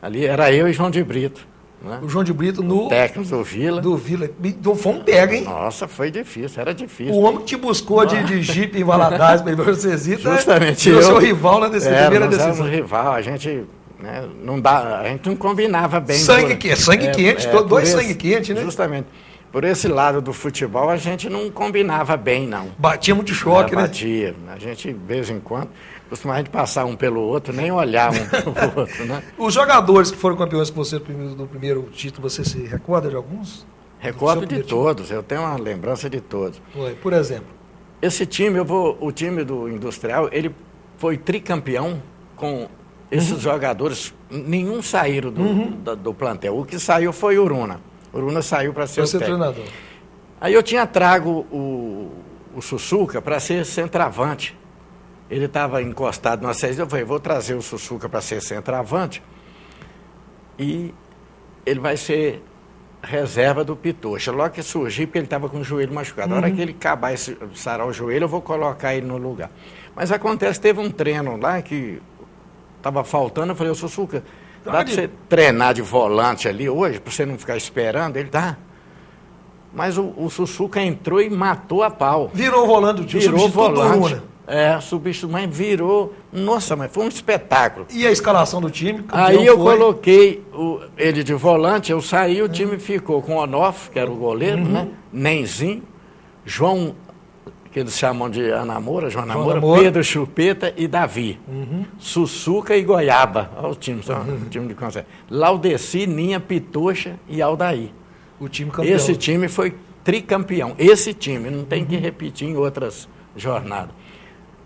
Speaker 3: Ali era eu e João de Brito. Né?
Speaker 2: O João de Brito no...
Speaker 3: técnico do Vila.
Speaker 2: Do Vila. Então foi um pega, hein?
Speaker 3: Nossa, foi difícil, era difícil.
Speaker 2: O homem que te buscou de jipe em Valadares para ir para o Cesita.
Speaker 3: Justamente
Speaker 2: eu. O seu rival na primeira decisão.
Speaker 3: Nós éramos rival, a gente... Né, a gente não combinava bem.
Speaker 2: Sangue quente, dois sangue quente, né?
Speaker 3: Justamente. Por esse lado do futebol, a gente não combinava bem, não.
Speaker 2: Batia muito choque, né?
Speaker 3: Batia. A gente, de vez em quando, costumava passar um pelo outro, nem olhar um pelo outro, né?
Speaker 2: Os jogadores que foram campeões com você no primeiro título, você se recorda de alguns?
Speaker 3: Recordo de todos, eu tenho uma lembrança de todos.
Speaker 2: Por exemplo?
Speaker 3: Esse time, o time do Industrial, ele foi tricampeão com esses jogadores, nenhum saíram do plantel. O que saiu foi o Uruna. O Uruna saiu para ser o treinador. Aí eu tinha trago o Sussuca para ser centroavante. Ele estava encostado na sede, eu falei, vou trazer o Sussuca para ser centroavante e ele vai ser reserva do Pitocha. Logo que surgir, porque ele estava com o joelho machucado. Na hora que ele acabar de sarar o joelho, eu vou colocar ele no lugar. Mas acontece, teve um treino lá que estava faltando, eu falei, ô Sussuca, dá para você treinar de volante ali hoje, para você não ficar esperando? Ele tá. Mas o Sussuca entrou e matou a pau.
Speaker 2: Virou volante, o
Speaker 3: virou volante. Substituto, mas virou. Nossa, mas foi um espetáculo.
Speaker 2: E a escalação do time?
Speaker 3: Aí eu coloquei ele de volante, eu saí, o time ficou com o Onofre, que era o goleiro, né? Nenzinho, João, que eles chamam de Anamora, João Anamora, Pedro Chupeta e Davi. Sussuca e Goiaba. Olha o time, o time de conselho. Laudeci, Ninha, Pitocha e Aldair.
Speaker 2: O time campeão.
Speaker 3: Esse time foi tricampeão. Esse time, não tem que repetir em outras jornadas.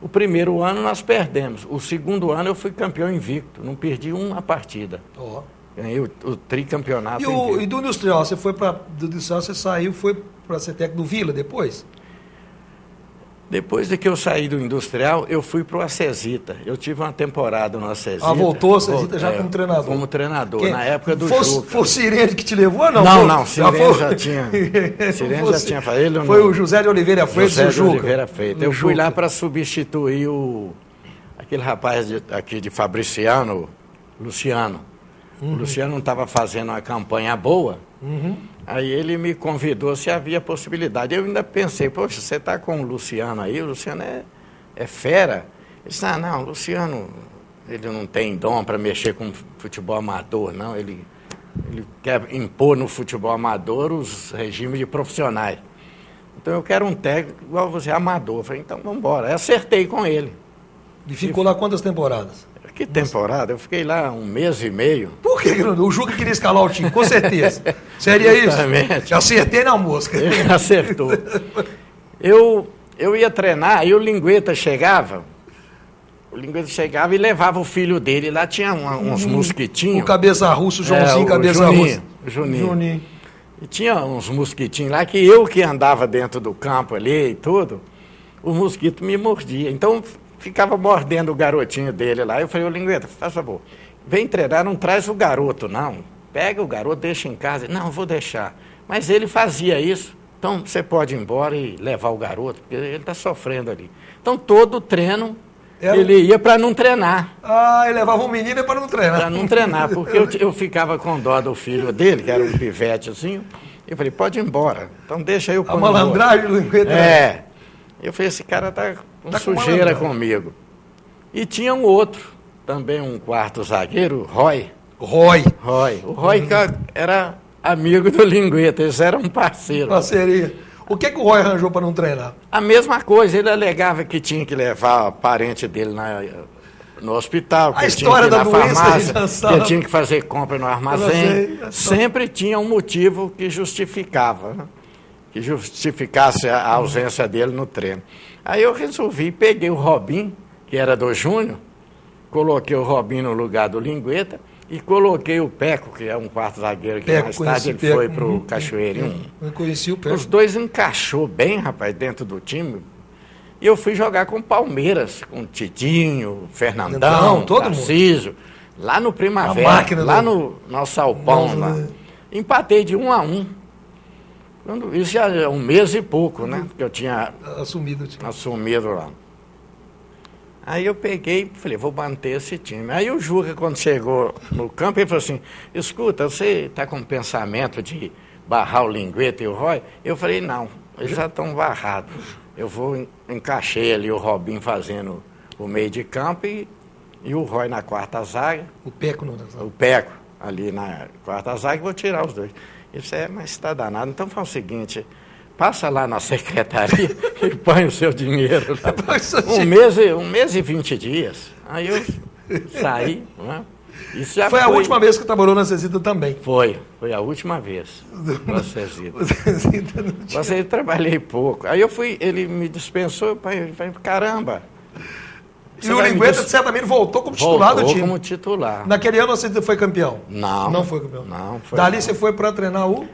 Speaker 3: O primeiro ano nós perdemos. O segundo ano eu fui campeão invicto. Não perdi uma partida. Ganhei o tricampeonato invicto.
Speaker 2: E do Industrial? Do Industrial você saiu, foi para ser técnico do Vila depois?
Speaker 3: Depois de que eu saí do Industrial, eu fui para o Acesita. Eu tive uma temporada no Acesita.
Speaker 2: Voltou a Acesita já como treinador?
Speaker 3: Como treinador, na época do Juca.
Speaker 2: Foi o Sirene que te levou ou não?
Speaker 3: Não, Sirene já tinha. Sirene já tinha feito.
Speaker 2: Foi o José de Oliveira Freitas e o Juca.
Speaker 3: José de Oliveira Freitas. Eu fui lá para substituir aquele rapaz aqui de Fabriciano, Luciano. O Luciano não estava fazendo uma campanha boa. Aí ele me convidou se havia possibilidade. Eu ainda pensei, poxa, você está com o Luciano aí, o Luciano é fera. Ele disse, não, o Luciano, ele não tem dom para mexer com futebol amador, não. Ele quer impor no futebol amador os regimes de profissionais. Então eu quero um técnico igual você, amador. Eu falei, então vamos embora. Aí acertei com ele.
Speaker 2: E ficou lá quantas temporadas?
Speaker 3: Que temporada? Eu fiquei lá 1 mês e meio.
Speaker 2: Por que, Grandão? O Juca queria escalar o time, com certeza. Seria
Speaker 3: Justamente.
Speaker 2: Isso? Eu acertei na mosca.
Speaker 3: Ele acertou. Eu ia treinar, aí o Lingueta chegava e levava o filho dele. Lá tinha uns mosquitinhos.
Speaker 2: O cabeça russo, Joãozinho, cabeça russa.
Speaker 3: Juninho. E tinha uns mosquitinhos lá que eu que andava dentro do campo ali e tudo, o mosquito me mordia. Então ficava mordendo o garotinho dele lá. Eu falei, ô Lingueta, faz favor, vem treinar, não traz o garoto, não. Pega o garoto, deixa em casa. Não, vou deixar. Mas ele fazia isso. Então, você pode ir embora e levar o garoto, porque ele está sofrendo ali. Então, todo treino, ele ia para não treinar.
Speaker 2: Ele levava um menino para não treinar.
Speaker 3: Para não treinar, porque eu ficava com dó do filho dele, que era um pivetezinho. Eu falei, pode ir embora. Então, deixa eu...
Speaker 2: A malandragem do Lingueta.
Speaker 3: Eu falei, esse cara está com sujeira comigo. E tinha um outro, também um quarto zagueiro, Roy. O Roy era amigo do Lingueta, eles eram parceiros.
Speaker 2: Parceria. O que o Roy arranjou para não treinar?
Speaker 3: A mesma coisa, ele alegava que tinha que levar a parente dele no hospital, que tinha que ir na farmácia, que ele tinha que fazer compra no armazém. Sempre tinha um motivo que justificava, né? Que justificasse a ausência dele no treino. Aí eu resolvi, peguei o Robinho, que era do Júnior, coloquei o Robinho no lugar do Lingueta e coloquei o Peco, que é um quarto zagueiro, que mais tarde ele foi para o Cachoeirinho.
Speaker 2: Eu conheci o Peco.
Speaker 3: Os dois encaixou bem, rapaz, dentro do time. E eu fui jogar com o Palmeiras, com o Titinho, Fernandão, Tarcísio, lá no Primavera, lá no nosso Alpão. Lá. Empatei de 1-1. Isso já é um mês e pouco, né? Que eu tinha assumido lá. Aí eu peguei e falei, vou manter esse time. Aí o Juca, quando chegou no campo, ele falou assim, escuta, você está com pensamento de barrar o Lingueta e o Roy? Eu falei, não, eles já estão barrados. Eu vou encaixei ali o Robinho fazendo o meio de campo e o Roy na quarta zaga.
Speaker 2: O Peco não.
Speaker 3: O Peco ali na quarta zaga e vou tirar os dois. Isso mas está danado. Então faz o seguinte, passa lá na secretaria e põe o seu dinheiro lá. Um mês e 20 dias. Aí eu saí, né? Isso já
Speaker 2: foi a última vez que trabalhou na Cesita também?
Speaker 3: Foi a última vez na Cesita. Eu trabalhei pouco. Aí ele me dispensou, pai, caramba.
Speaker 2: E o Lingueta certamente voltou como titular do time?
Speaker 3: Voltou como titular.
Speaker 2: Naquele ano você foi campeão?
Speaker 3: Não.
Speaker 2: Não foi campeão?
Speaker 3: Não. Foi
Speaker 2: Dali você foi para treinar o?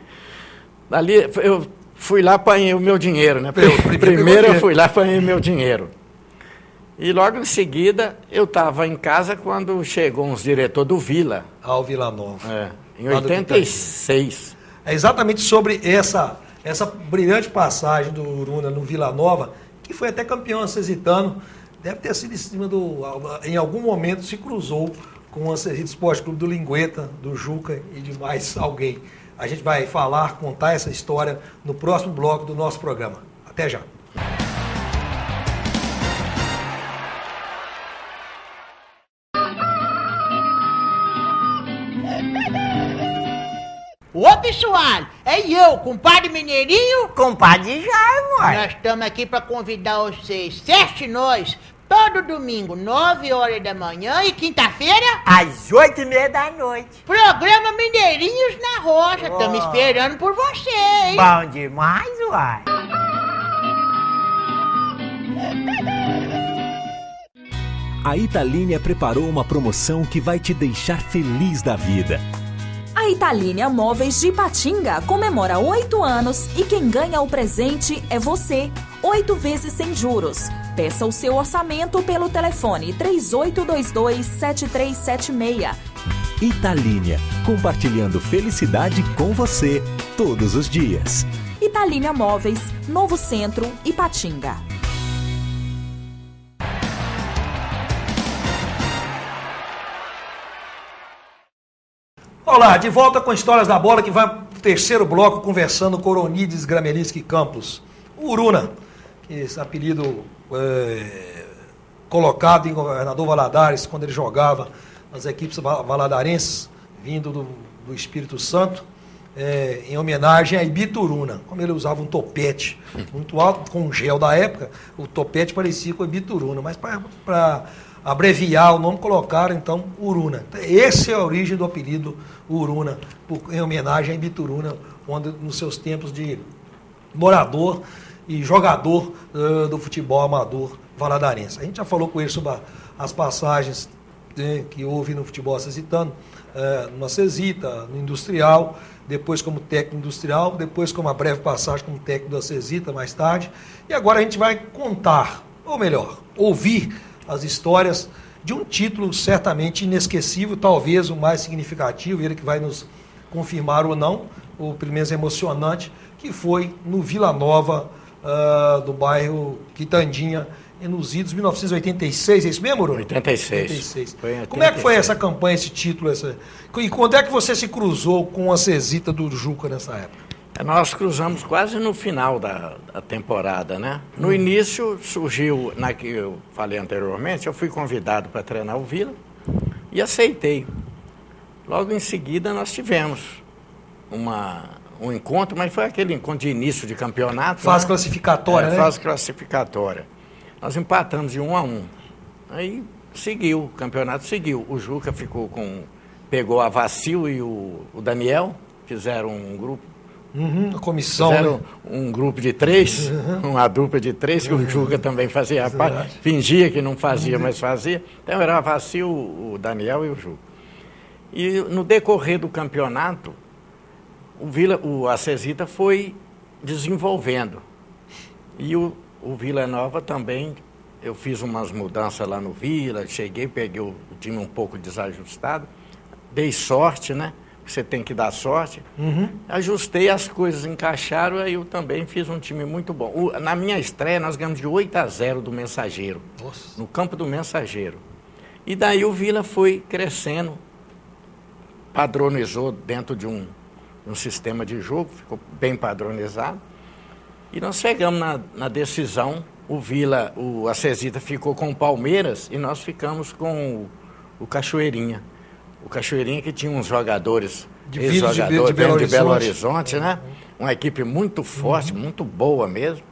Speaker 3: Dali eu fui lá, apanhei o meu dinheiro, né? Primeiro eu fui lá, apanhei o meu dinheiro. E logo em seguida, eu estava em casa quando chegou uns diretores do Vila.
Speaker 2: Ao Vila Nova.
Speaker 3: Em 86.
Speaker 2: É exatamente sobre essa brilhante passagem do Uruna no Vila Nova, que foi até campeão acesitano. Deve ter sido em cima em algum momento se cruzou com o Acesita Esporte Clube do Lingueta, do Juca e de mais alguém. A gente vai contar essa história no próximo bloco do nosso programa. Até já.
Speaker 5: Ô, pessoal, é eu, compadre Mineirinho.
Speaker 6: Compadre Jair, mãe.
Speaker 5: Nós estamos aqui para convidar vocês, certo nós, todo domingo, 9 horas da manhã e quinta-feira,
Speaker 6: às 8:30 da noite.
Speaker 5: Programa Mineirinhos na Rocha. Estamos esperando por vocês.
Speaker 6: Bom demais, uai.
Speaker 7: A Italínia preparou uma promoção que vai te deixar feliz da vida.
Speaker 8: A Italínia Móveis de Ipatinga comemora 8 anos e quem ganha o presente é você. 8 vezes sem juros. Peça o seu orçamento pelo telefone 3822-7376.
Speaker 7: Italínia, compartilhando felicidade com você todos os dias.
Speaker 8: Italínia Móveis, Novo Centro, Ipatinga.
Speaker 2: Olá, de volta com Histórias da Bola, que vai para o terceiro bloco conversando com Oronides Gramelinski Campos. O Uruna, que esse apelido colocado em Governador Valadares, quando ele jogava nas equipes valadarenses, vindo do Espírito Santo, em homenagem a Ibituruna. Como ele usava um topete muito alto, com um gel da época, o topete parecia com a Ibituruna, mas para abreviar o nome, colocaram então Uruna. Essa é a origem do apelido Uruna, em homenagem a Ibituruna, onde nos seus tempos de morador e jogador do futebol amador valadarense. A gente já falou com ele sobre as passagens que houve no futebol acesitano, no Acesita, no Industrial, depois como técnico industrial, depois com uma breve passagem como técnico do Acesita mais tarde. E agora a gente vai contar, ou melhor, ouvir as histórias de um título certamente inesquecível, talvez o mais significativo, ele que vai nos confirmar ou não, ou pelo menos emocionante, que foi no Vila Nova, do bairro Quitandinha, nos idos 1986, é isso mesmo, Bruno?
Speaker 3: 86.
Speaker 2: Como é que foi essa campanha, esse título? E quando é que você se cruzou com a Cesita do Juca nessa época?
Speaker 3: Nós cruzamos quase no final da temporada, né? No início surgiu, que eu falei anteriormente, eu fui convidado para treinar o Vila e aceitei. Logo em seguida nós tivemos um encontro, mas foi aquele encontro de início de campeonato.
Speaker 2: Fase classificatória, né?
Speaker 3: Fase classificatória. Nós empatamos de 1-1. Aí seguiu, o campeonato seguiu. O Juca pegou a Vacil e o Daniel, fizeram um grupo.
Speaker 2: A comissão.
Speaker 3: Fizeram um grupo de 3, uma dupla de 3, que o Juca também fazia parte. Fingia que não fazia, mas fazia. Então era a Vacil, o Daniel e o Juca. E no decorrer do campeonato, a Cesita foi desenvolvendo. E o Vila Nova também, eu fiz umas mudanças lá no Vila, cheguei, peguei o time um pouco desajustado, dei sorte, né? Você tem que dar sorte. Ajustei, as coisas encaixaram, aí eu também fiz um time muito bom. Na minha estreia, nós ganhamos de 8-0 do Mensageiro.
Speaker 2: Nossa.
Speaker 3: No campo do Mensageiro. E daí o Vila foi crescendo, padronizou dentro de um sistema de jogo, ficou bem padronizado. E nós chegamos na decisão, o Acesita ficou com o Palmeiras e nós ficamos com o Cachoeirinha. O Cachoeirinha que tinha uns jogadores, ex-jogadores de Belo Horizonte, né? Uma equipe muito forte, muito boa mesmo.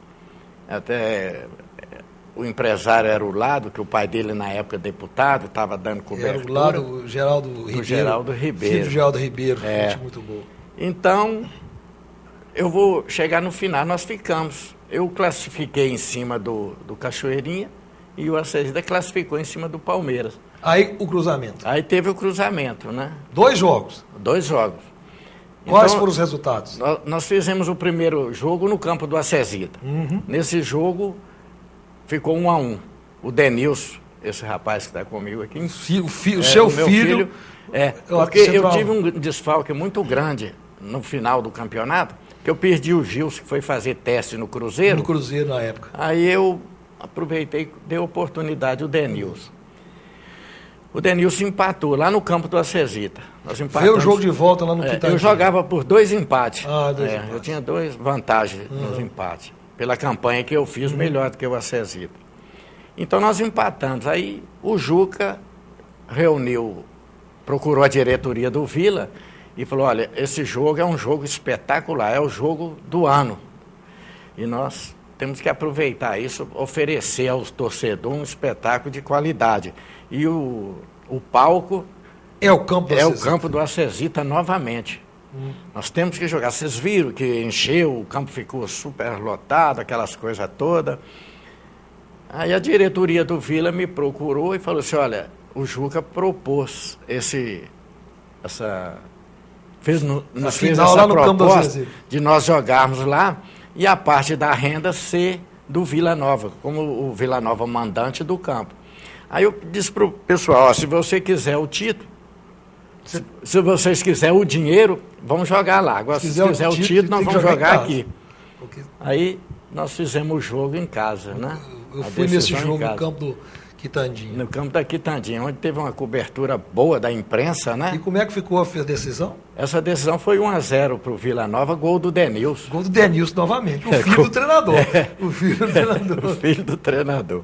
Speaker 3: Até o empresário era o Lado, que o pai dele na época deputado, estava dando cobertura.
Speaker 2: Era o Lado Geraldo Ribeiro.
Speaker 3: Geraldo Ribeiro.
Speaker 2: Filho do Geraldo Ribeiro, gente muito boa.
Speaker 3: Então, eu vou chegar no final, nós ficamos. Eu classifiquei em cima do Cachoeirinha e o Acesita classificou em cima do Palmeiras.
Speaker 2: Aí o cruzamento.
Speaker 3: Aí teve o cruzamento, né?
Speaker 2: 2 jogos.
Speaker 3: 2 jogos.
Speaker 2: Quais
Speaker 3: Então,
Speaker 2: foram os resultados?
Speaker 3: Nós fizemos o primeiro jogo no campo do Acesita. Nesse jogo, ficou 1-1. O Denilson, esse rapaz que está comigo aqui.
Speaker 2: O seu filho.
Speaker 3: Porque eu tive um desfalque muito grande no final do campeonato, que eu perdi o Gilson, que foi fazer teste no Cruzeiro.
Speaker 2: No Cruzeiro, na época.
Speaker 3: Aí eu aproveitei, dei oportunidade ao Denilson. O Denilson empatou lá no campo do Acesita.
Speaker 2: Veio o jogo de volta lá no Quitandinha.
Speaker 3: Eu jogava por 2 empates.
Speaker 2: 2 empates.
Speaker 3: Eu tinha 2 vantagens nos empates. Pela campanha que eu fiz, melhor do que o Acesita. Então nós empatamos. Aí o Juca procurou a diretoria do Vila e falou, olha, esse jogo é um jogo espetacular, é o jogo do ano. E nós temos que aproveitar isso, oferecer aos torcedores um espetáculo de qualidade. E o palco
Speaker 2: é o campo
Speaker 3: do Acesita novamente. Nós temos que jogar. Vocês viram que encheu, o campo ficou super lotado, aquelas coisas todas. Aí a diretoria do Vila me procurou e falou assim, olha, o Juca propôs nos fez essa proposta de nós jogarmos lá e a parte da renda ser do Vila Nova, como o Vila Nova mandante do campo. Aí eu disse para o pessoal, se você quiser o título, se vocês quiserem o dinheiro, vamos jogar lá. Agora, se quiser o título, nós vamos jogar aqui. Aí nós fizemos o jogo em casa, né?
Speaker 2: Eu fui nesse jogo no campo do Quitandinha.
Speaker 3: No campo da Quitandinha, onde teve uma cobertura boa da imprensa, né?
Speaker 2: E como é que ficou a decisão?
Speaker 3: Essa decisão foi 1-0 para o Vila Nova, gol do Denilson.
Speaker 2: Gol do Denilson novamente, o filho do treinador. O filho do treinador.
Speaker 3: O filho do treinador.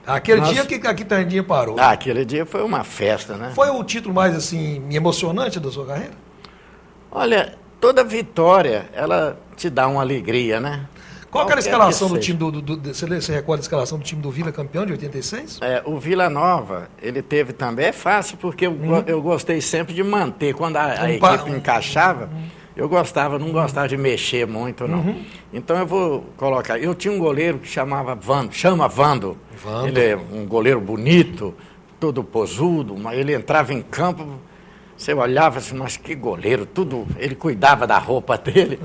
Speaker 2: Aquele dia que a Quitandinha parou.
Speaker 3: Aquele dia foi uma festa, né?
Speaker 2: Foi o título mais, assim, emocionante da sua carreira?
Speaker 3: Olha, toda vitória, ela te dá uma alegria, né?
Speaker 2: Qual era a escalação do time você recorda a escalação do time do Vila campeão de 86?
Speaker 3: O Vila Nova, ele teve também, é fácil, porque eu gostei sempre de manter, quando a equipe encaixava, eu não gostava de mexer muito, não. Então eu vou colocar, eu tinha um goleiro que chama Vando. Ele é um goleiro bonito, todo posudo, mas ele entrava em campo, você olhava assim, mas que goleiro, ele cuidava da roupa dele.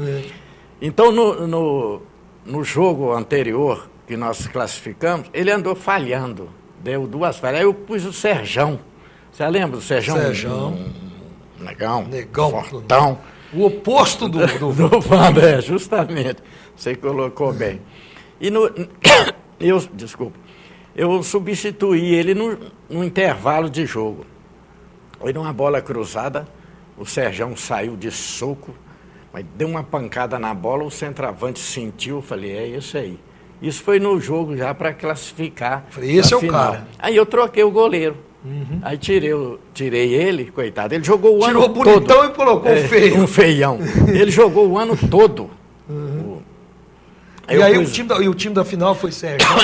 Speaker 3: Então no jogo anterior que nós classificamos, ele andou falhando, deu 2 falhas. Aí eu pus o Serjão. Você lembra do Serjão?
Speaker 2: Serjão.
Speaker 3: Negão.
Speaker 2: Fortão. O oposto do
Speaker 3: Vando, justamente. Você colocou bem. E eu substituí ele no intervalo de jogo. Aí numa bola cruzada, o Serjão saiu de soco, mas deu uma pancada na bola, o centroavante sentiu, falei, é isso aí. Isso foi no jogo já para classificar.
Speaker 2: Falei, esse é o cara.
Speaker 3: Aí eu troquei o goleiro. Aí tirei ele, coitado. Ele jogou o ano todo.
Speaker 2: Tirou bonitão e colocou feio.
Speaker 3: Um feião. Ele jogou o ano todo.
Speaker 2: E aí o time da final foi Serjão?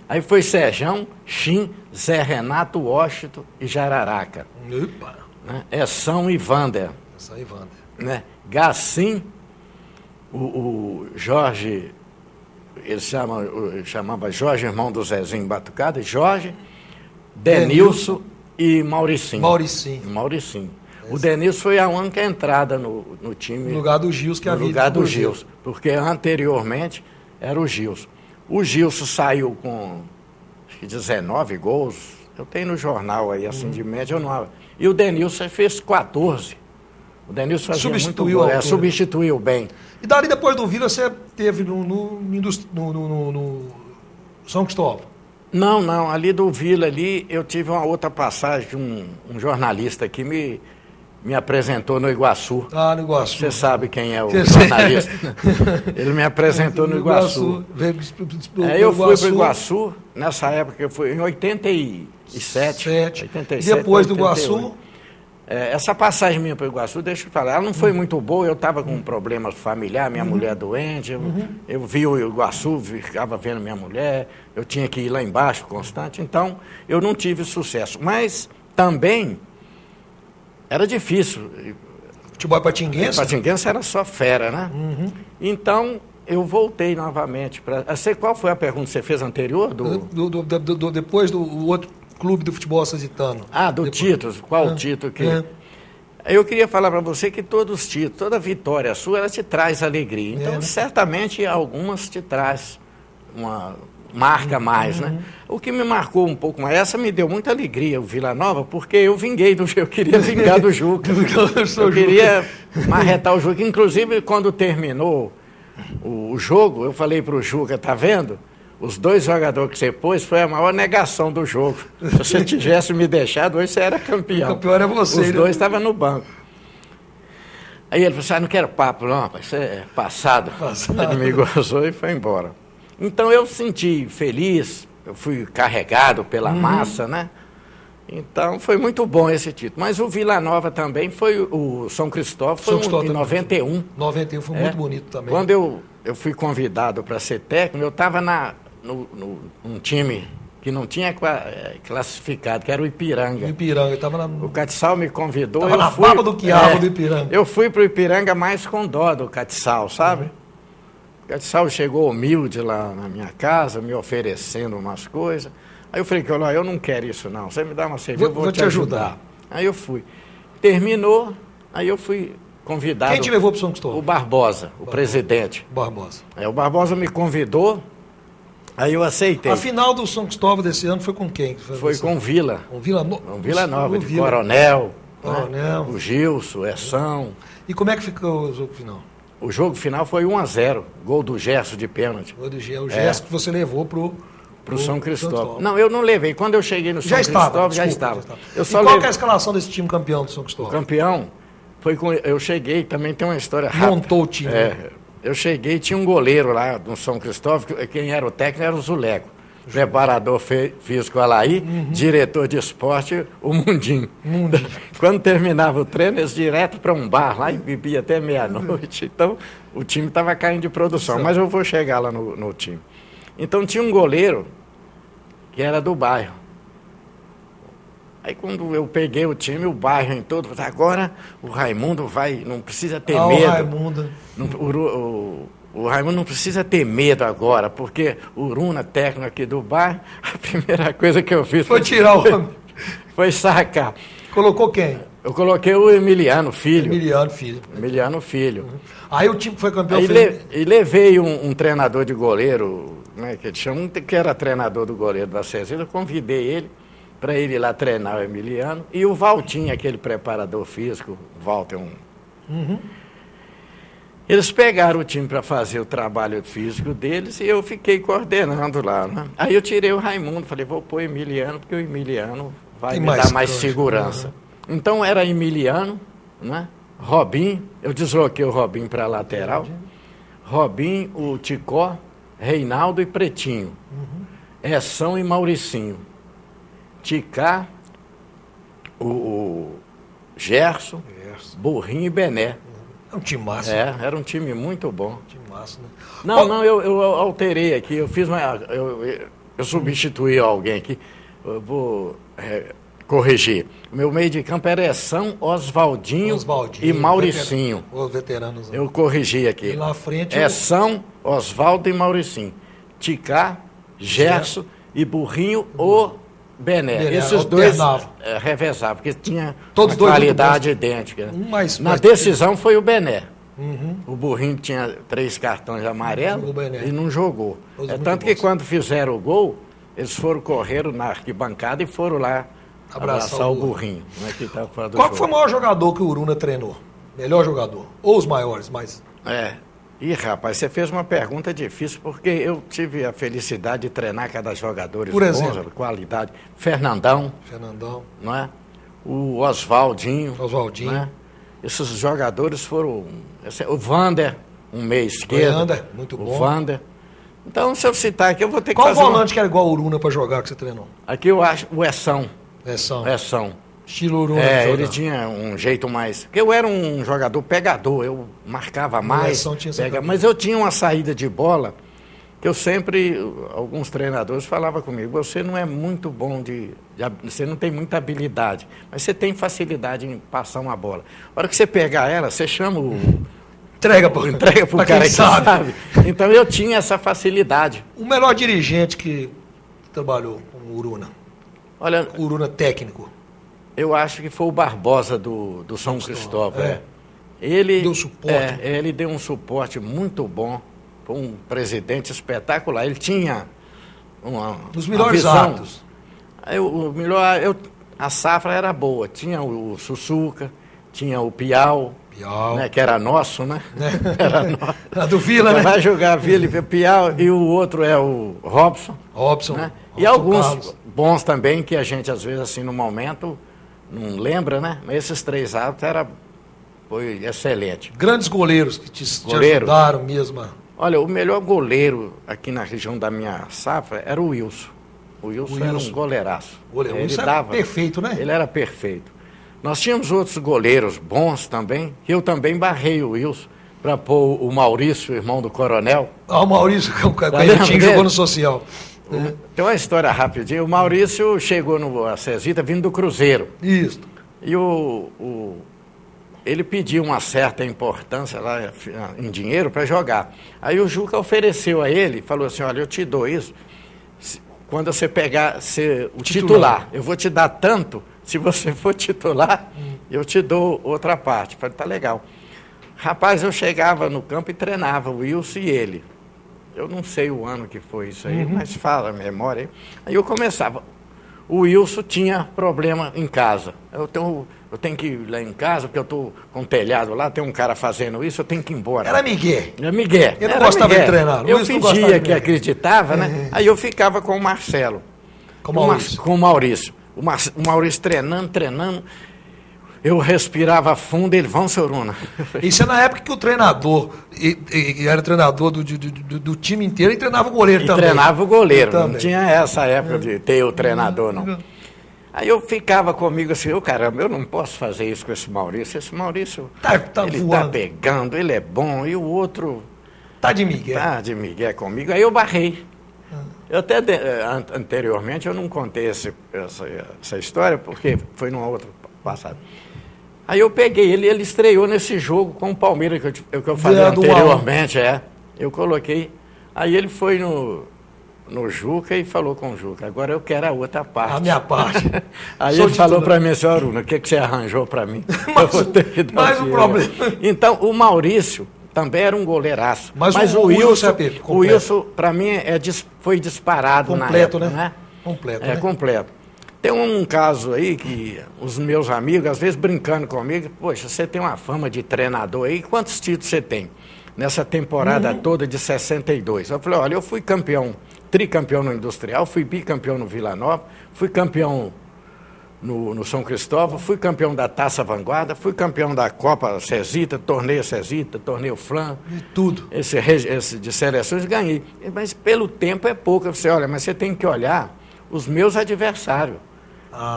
Speaker 3: Aí foi Serjão, Chim, Zé Renato, Washington e Jararaca. Né? São e Vander. Né? Gacim, o Jorge, ele chamava Jorge, irmão do Zezinho Batucada, Jorge, Denilson e Mauricinho. O Denilson foi a única entrada no time.
Speaker 2: No lugar do Gilson que havia.
Speaker 3: No lugar do Gilson, porque anteriormente era o Gilson. O Gilson saiu com acho que 19 gols. Eu tenho no jornal aí, assim, de média. Eu não... E o Denilson fez 14. O Denilson fazia
Speaker 2: Substituiu
Speaker 3: muito gol, substituiu bem.
Speaker 2: E dali depois do Vila você teve no São Cristóvão?
Speaker 3: Não, ali do Vila ali eu tive uma outra passagem de um jornalista que me apresentou no Iguaçu.
Speaker 2: Ah, no Iguaçu.
Speaker 3: Você sabe quem é o jornalista. Ele me apresentou no Iguaçu. Eu fui para o Iguaçu, nessa época eu fui em 87. 87
Speaker 2: e depois
Speaker 3: 88.
Speaker 2: do Iguaçu?
Speaker 3: Essa passagem minha para o Iguaçu, deixa eu falar, ela não foi muito boa, eu estava com um problema familiar, minha mulher doente, eu vi o Iguaçu, ficava vendo minha mulher, eu tinha que ir lá embaixo constante, então eu não tive sucesso. Mas também era difícil.
Speaker 2: Futebol patinguense?
Speaker 3: Patinguense era só fera, né? Então eu voltei novamente para... Qual foi a pergunta que você fez anterior?
Speaker 2: Depois do outro clube do futebol sazitano.
Speaker 3: Do título. Qual o título que... Eu queria falar para você que todos os títulos, toda vitória sua, ela te traz alegria. Então, certamente, algumas te traz uma marca mais, né? O que me marcou um pouco mais, essa me deu muita alegria, o Vila Nova, porque eu queria vingar do Juca. Eu queria marretar o Juca. Inclusive, quando terminou o jogo, eu falei para o Juca, tá vendo? Os 2 jogadores que você pôs foi a maior negação do jogo. Se você tivesse me deixado, hoje você era campeão.
Speaker 2: O campeão era você.
Speaker 3: Os 2 estavam no banco. Aí ele falou assim, não quero papo não, rapaz, isso é passado. Ele me gozou e foi embora. Então eu senti feliz, eu fui carregado pela massa, né? Então foi muito bom esse título. Mas o Vila Nova também foi, o São Cristóvão foi em 91.
Speaker 2: 91 foi muito bonito também.
Speaker 3: Quando eu fui convidado para ser técnico, eu estava num time que não tinha classificado, que era o Ipiranga. O Catiçal me convidou.
Speaker 2: Estava na baba do quiabo do Ipiranga.
Speaker 3: Eu fui para o Ipiranga mais com dó do Catiçal, sabe? O Catiçal chegou humilde lá na minha casa, me oferecendo umas coisas. Aí eu falei, eu não quero isso não, você me dá uma cerveja, eu vou te ajudar. Aí eu fui. Terminou, aí eu fui convidado.
Speaker 2: Quem te levou para o São Cristóvão?
Speaker 3: O Barbosa, o presidente.
Speaker 2: Barbosa.
Speaker 3: O Barbosa me convidou, aí eu aceitei.
Speaker 2: A final do São Cristóvão desse ano foi com quem?
Speaker 3: Foi com o Vila.
Speaker 2: Com Vila
Speaker 3: Nova, de Coronel.
Speaker 2: Coronel.
Speaker 3: Né? O Gilson, o Essão.
Speaker 2: E como é que ficou o jogo final?
Speaker 3: O jogo final foi 1-0, gol do Gerson de pênalti.
Speaker 2: O Gerson que você levou pro
Speaker 3: São Cristóvão. Não, eu não levei. Quando eu cheguei no São Cristóvão, já estava.
Speaker 2: Qual que é a escalação desse time campeão do São Cristóvão?
Speaker 3: O campeão foi com... Eu cheguei, também tem uma história rápida.
Speaker 2: Montou o time.
Speaker 3: Eu cheguei, tinha um goleiro lá no São Cristóvão, quem era o técnico era o Zuleco. Preparador físico Alaí, diretor de esporte, o Mundinho. Quando terminava o treino, eles direto para um bar lá e bebia até meia-noite. Então, o time estava caindo de produção. Mas eu vou chegar lá no time. Então, tinha um goleiro que era do bairro. Aí, quando eu peguei o time, o bairro em todo, agora o Raimundo vai, não precisa ter medo.
Speaker 2: O Raimundo.
Speaker 3: O Raimundo não precisa ter medo agora, porque o Uruna, técnico aqui do bairro, a primeira coisa que eu fiz
Speaker 2: foi tirar o homem.
Speaker 3: Foi sacar.
Speaker 2: Colocou quem?
Speaker 3: Eu coloquei o Emiliano Filho.
Speaker 2: Emiliano Filho.
Speaker 3: Aí o time foi campeão. E levei um treinador de goleiro, né, que eles chamam, que era treinador do goleiro da Cezina, eu convidei ele para ele ir lá treinar o Emiliano. E o Valtinho, aquele preparador físico, o Walter, eles pegaram o time para fazer o trabalho físico deles e eu fiquei coordenando lá, né? Aí eu tirei o Raimundo, falei, vou pôr o Emiliano, porque o Emiliano vai me dar mais segurança. Então era Emiliano, né? Robinho, eu desloquei o Robinho para a lateral. Robinho, o Ticó, Reinaldo e Pretinho. Essão e Mauricinho. Ticá, o Gerson, Burrinho e Bené.
Speaker 2: É um time massa.
Speaker 3: Era um time muito bom.
Speaker 2: Time massa, né?
Speaker 3: Não, eu alterei aqui, eu fiz eu substituí alguém aqui, eu vou corrigir. O meu meio de campo era Essão, Oswaldinho e Mauricinho.
Speaker 2: Os veteranos.
Speaker 3: Eu corrigi aqui.
Speaker 2: E lá à frente...
Speaker 3: Essão, Oswaldo e Mauricinho. Ticá, Gerson e Burrinho ou Bené. Esses dois revezavam, porque tinha todos uma qualidade idêntica. Na decisão foi o Bené. O Burrinho tinha 3 cartões amarelos e não jogou.
Speaker 2: Todos
Speaker 3: Tanto que quando fizeram o gol, eles correram na arquibancada e foram lá abraçar o Burrinho. Né, que tá fora do
Speaker 2: Qual
Speaker 3: jogo.
Speaker 2: foi o maior jogador que o Uruna treinou? Melhor jogador? Ou os maiores, mas...
Speaker 3: Ih, rapaz, você fez uma pergunta difícil, porque eu tive a felicidade de treinar cada jogador
Speaker 2: Por exemplo?
Speaker 3: bons, qualidade. Fernandão, não é? O Oswaldinho. Né? Esses jogadores foram... O Vander, um meia esquerdo.
Speaker 2: Muito bom.
Speaker 3: O Vander. Então, se eu citar aqui, eu vou ter que
Speaker 2: Qual
Speaker 3: fazer...
Speaker 2: Qual volante que era igual o Uruna pra jogar que você treinou?
Speaker 3: Aqui eu acho o Essão.
Speaker 2: Essão. Estilo Uruna.
Speaker 3: Ele tinha um jeito mais... Porque eu era um jogador pegador, eu marcava mais, mas eu tinha uma saída de bola que eu sempre... Alguns treinadores falavam comigo, você não é muito bom você não tem muita habilidade, mas você tem facilidade em passar uma bola. A hora que você pegar ela, você chama
Speaker 2: Entrega pro
Speaker 3: cara que sabe. Então eu tinha essa facilidade.
Speaker 2: O melhor dirigente que trabalhou com o Uruna?
Speaker 3: Olha,
Speaker 2: o Uruna técnico.
Speaker 3: Eu acho que foi o Barbosa do São Cristóvão. Ele deu suporte. Ele deu um suporte muito bom. Foi um presidente espetacular. Ele tinha
Speaker 2: os melhores atos.
Speaker 3: A safra era boa. Tinha o Sussuca, tinha o Piau. Né, que era nosso, né? Era nosso.
Speaker 2: A do Vila, né?
Speaker 3: Vai jogar Vila e Piau, e o outro é o Robson.
Speaker 2: Né?
Speaker 3: E alguns Carlos. Bons também, que a gente, às vezes, assim, no momento, não lembra, né? Mas esses 3 atos foi excelente.
Speaker 2: Grandes goleiros que te ajudaram mesmo.
Speaker 3: Olha, o melhor goleiro aqui na região da minha safra era o Wilson. O Wilson era um goleiraço.
Speaker 2: Ele dava, perfeito, né?
Speaker 3: Ele era perfeito. Nós tínhamos outros goleiros bons também, que eu também barrei o Wilson para pôr o Maurício, irmão do Coronel.
Speaker 2: O Maurício, que o jogou no social.
Speaker 3: Tem uma história rapidinha. O Maurício chegou no Cesita vindo do Cruzeiro.
Speaker 2: Isso.
Speaker 3: E ele pediu uma certa importância lá em dinheiro para jogar. Aí o Juca ofereceu a ele, falou assim, olha, eu te dou isso, quando você pegar o titular, eu vou te dar tanto, se você for titular, eu te dou outra parte. Falei, tá legal. Rapaz, eu chegava no campo e treinava, o Wilson e ele. Eu não sei o ano que foi isso aí, mas fala a memória aí. Aí eu começava. O Wilson tinha problema em casa. Eu tenho que ir lá em casa, porque eu estou com um telhado lá, tem um cara fazendo isso, eu tenho que ir embora.
Speaker 2: Era Miguel.
Speaker 3: Era Miguel.
Speaker 2: Ele não gostava de treinar.
Speaker 3: Eu fingia que acreditava, né? Aí eu ficava com o Marcelo. Com o Maurício. O Maurício treinando. Eu respirava fundo, ele, vão, seu Uruna.
Speaker 2: Isso é na época que o treinador, era treinador do time inteiro e treinava o goleiro também.
Speaker 3: Treinava o goleiro, não tinha essa época de ter o treinador, não. Aí eu ficava comigo assim, caramba, eu não posso fazer isso com esse Maurício. Esse Maurício, ele tá pegando, ele é bom, e o outro...
Speaker 2: Tá de Miguel.
Speaker 3: Tá de Miguel comigo. Aí eu barrei. Eu até, anteriormente, eu não contei essa história, porque foi numa outra passada. Aí eu peguei ele estreou nesse jogo com o Palmeiras, que eu falei anteriormente, eu coloquei. Aí ele foi no Juca e falou com o Juca, agora eu quero a outra parte.
Speaker 2: A minha parte.
Speaker 3: Aí ele falou para mim, senhor Uruna, o que você arranjou para mim? Eu vou ter que dar
Speaker 2: mais um problema.
Speaker 3: Então, o Maurício também era um goleiraço. Mas o Wilson, para mim, foi disparado
Speaker 2: completo,
Speaker 3: na época,
Speaker 2: né? Completo,
Speaker 3: né? Completo. Tem um caso aí que os meus amigos, às vezes brincando comigo, poxa, você tem uma fama de treinador aí, quantos títulos você tem? Nessa temporada toda de 62. Eu falei, olha, eu fui tricampeão no Industrial, fui bicampeão no Vila Nova, fui campeão no São Cristóvão, fui campeão da Taça Vanguarda, fui campeão da Copa Cesita, torneio Flan.
Speaker 2: E tudo.
Speaker 3: Esse de seleções, ganhei. Mas pelo tempo é pouco. Você olha, mas você tem que olhar os meus adversários.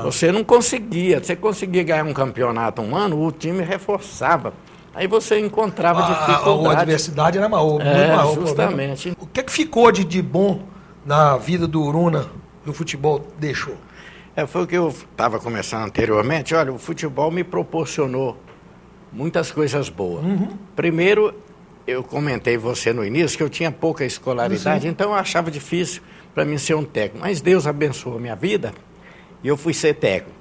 Speaker 3: Você não conseguia. Você conseguia ganhar um campeonato um ano, o time reforçava. Aí você encontrava dificuldade.
Speaker 2: A adversidade era maior, muito maior.
Speaker 3: Justamente.
Speaker 2: O que ficou de bom na vida do Uruna que o futebol deixou?
Speaker 3: Foi o que eu estava começando anteriormente. Olha, o futebol me proporcionou muitas coisas boas. Primeiro, eu comentei você no início que eu tinha pouca escolaridade, então eu achava difícil para mim ser um técnico. Mas Deus abençoou a minha vida e eu fui ser técnico.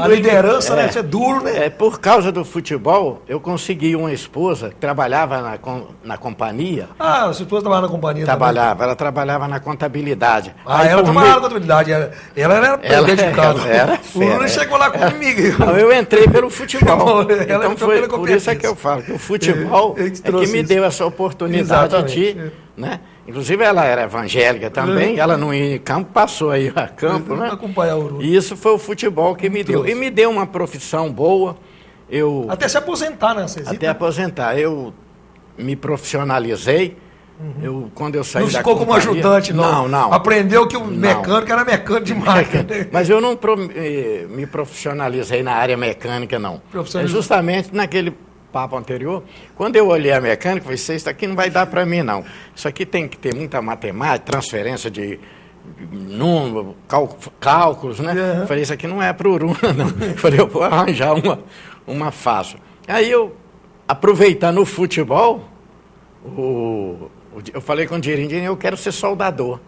Speaker 2: A liderança, né? Isso é duro, né?
Speaker 3: Por causa do futebol, eu consegui uma esposa que trabalhava na companhia.
Speaker 2: Ah, a sua esposa trabalhava na companhia também?
Speaker 3: Ela trabalhava na contabilidade.
Speaker 2: Ah, ela trabalhava na contabilidade, ela era dedicada. O Uruna chegou lá comigo.
Speaker 3: Eu entrei pelo futebol. Então foi por isso é que eu falo, que o futebol é que me deu essa oportunidade de... Né? Inclusive ela era evangélica também, ela não ia em campo, passou aí a campo, né? E isso foi o futebol que me deu. E me deu uma profissão boa.
Speaker 2: Até se aposentar, né?
Speaker 3: Até aposentar. Eu me profissionalizei. Quando eu saí
Speaker 2: não ficou como ajudante, não.
Speaker 3: Não.
Speaker 2: Aprendeu que o mecânico era mecânico de máquina.
Speaker 3: Mas eu não me profissionalizei na área mecânica, não. É justamente naquele papo anterior, quando eu olhei a mecânica, eu falei, isso aqui não vai dar para mim, não. Isso aqui tem que ter muita matemática, transferência de número, cálculos, né? Eu falei, isso aqui não é para o Uruna, não. Eu falei, eu vou arranjar uma fácil. Aí eu, aproveitando o futebol, eu falei com o Dirindim, eu quero ser soldador.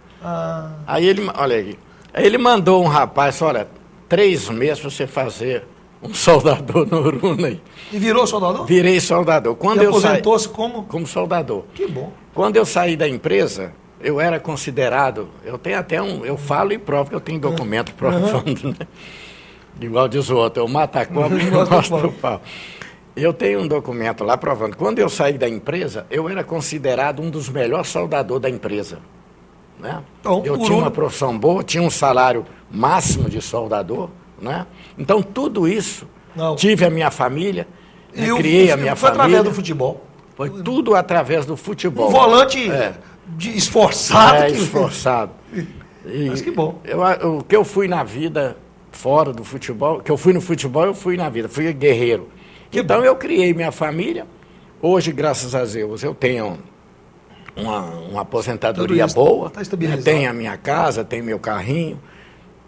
Speaker 3: Aí ele, olha aí, ele mandou um rapaz, olha, 3 meses para você fazer um soldador no Uruna aí.
Speaker 2: E virou soldador?
Speaker 3: Virei soldador. Quando
Speaker 2: e aposentou-se como?
Speaker 3: Como soldador.
Speaker 2: Que bom.
Speaker 3: Quando eu saí da empresa, eu era considerado, eu tenho até eu falo e provo que eu tenho documento provando, né? Igual diz o outro, eu mato a cobra e eu mostro o pau. Eu tenho um documento lá provando. Quando eu saí da empresa, eu era considerado um dos melhores soldadores da empresa. Né? Então, eu tinha uma profissão boa, tinha um salário máximo de soldador. Né? Então, tudo isso, tive a minha família, criei a minha família.
Speaker 2: Foi através do futebol.
Speaker 3: Foi tudo através do futebol.
Speaker 2: Um volante esforçado.
Speaker 3: Esforçado.
Speaker 2: Mas que bom.
Speaker 3: O que eu fui na vida, fora do futebol, que eu fui no futebol, eu fui na vida, fui guerreiro. Então, eu criei minha família. Hoje, graças a Deus, eu tenho uma aposentadoria boa.
Speaker 2: Tá estabilizado.
Speaker 3: Tenho a minha casa, tenho meu carrinho.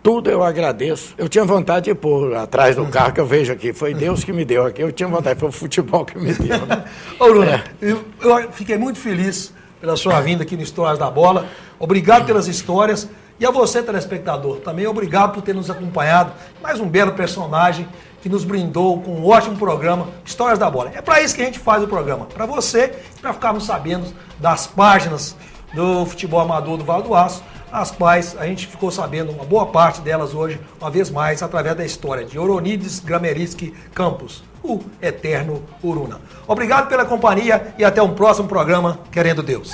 Speaker 3: Tudo eu agradeço. Eu tinha vontade de pôr atrás do carro que eu vejo aqui. Foi Deus que me deu aqui. Eu tinha vontade, foi o futebol que me deu. Né?
Speaker 2: Ô, Uruna, eu fiquei muito feliz pela sua vinda aqui no Histórias da Bola. Obrigado pelas histórias. E a você, telespectador, também obrigado por ter nos acompanhado. Mais um belo personagem que nos brindou com um ótimo programa, Histórias da Bola. É para isso que a gente faz o programa. Para você, para ficarmos sabendo das páginas do futebol amador do Vale do Aço, as quais a gente ficou sabendo uma boa parte delas hoje, uma vez mais, através da história de Oronides Grameritsky Campos, o eterno Uruna. Obrigado pela companhia e até um próximo programa, querendo Deus.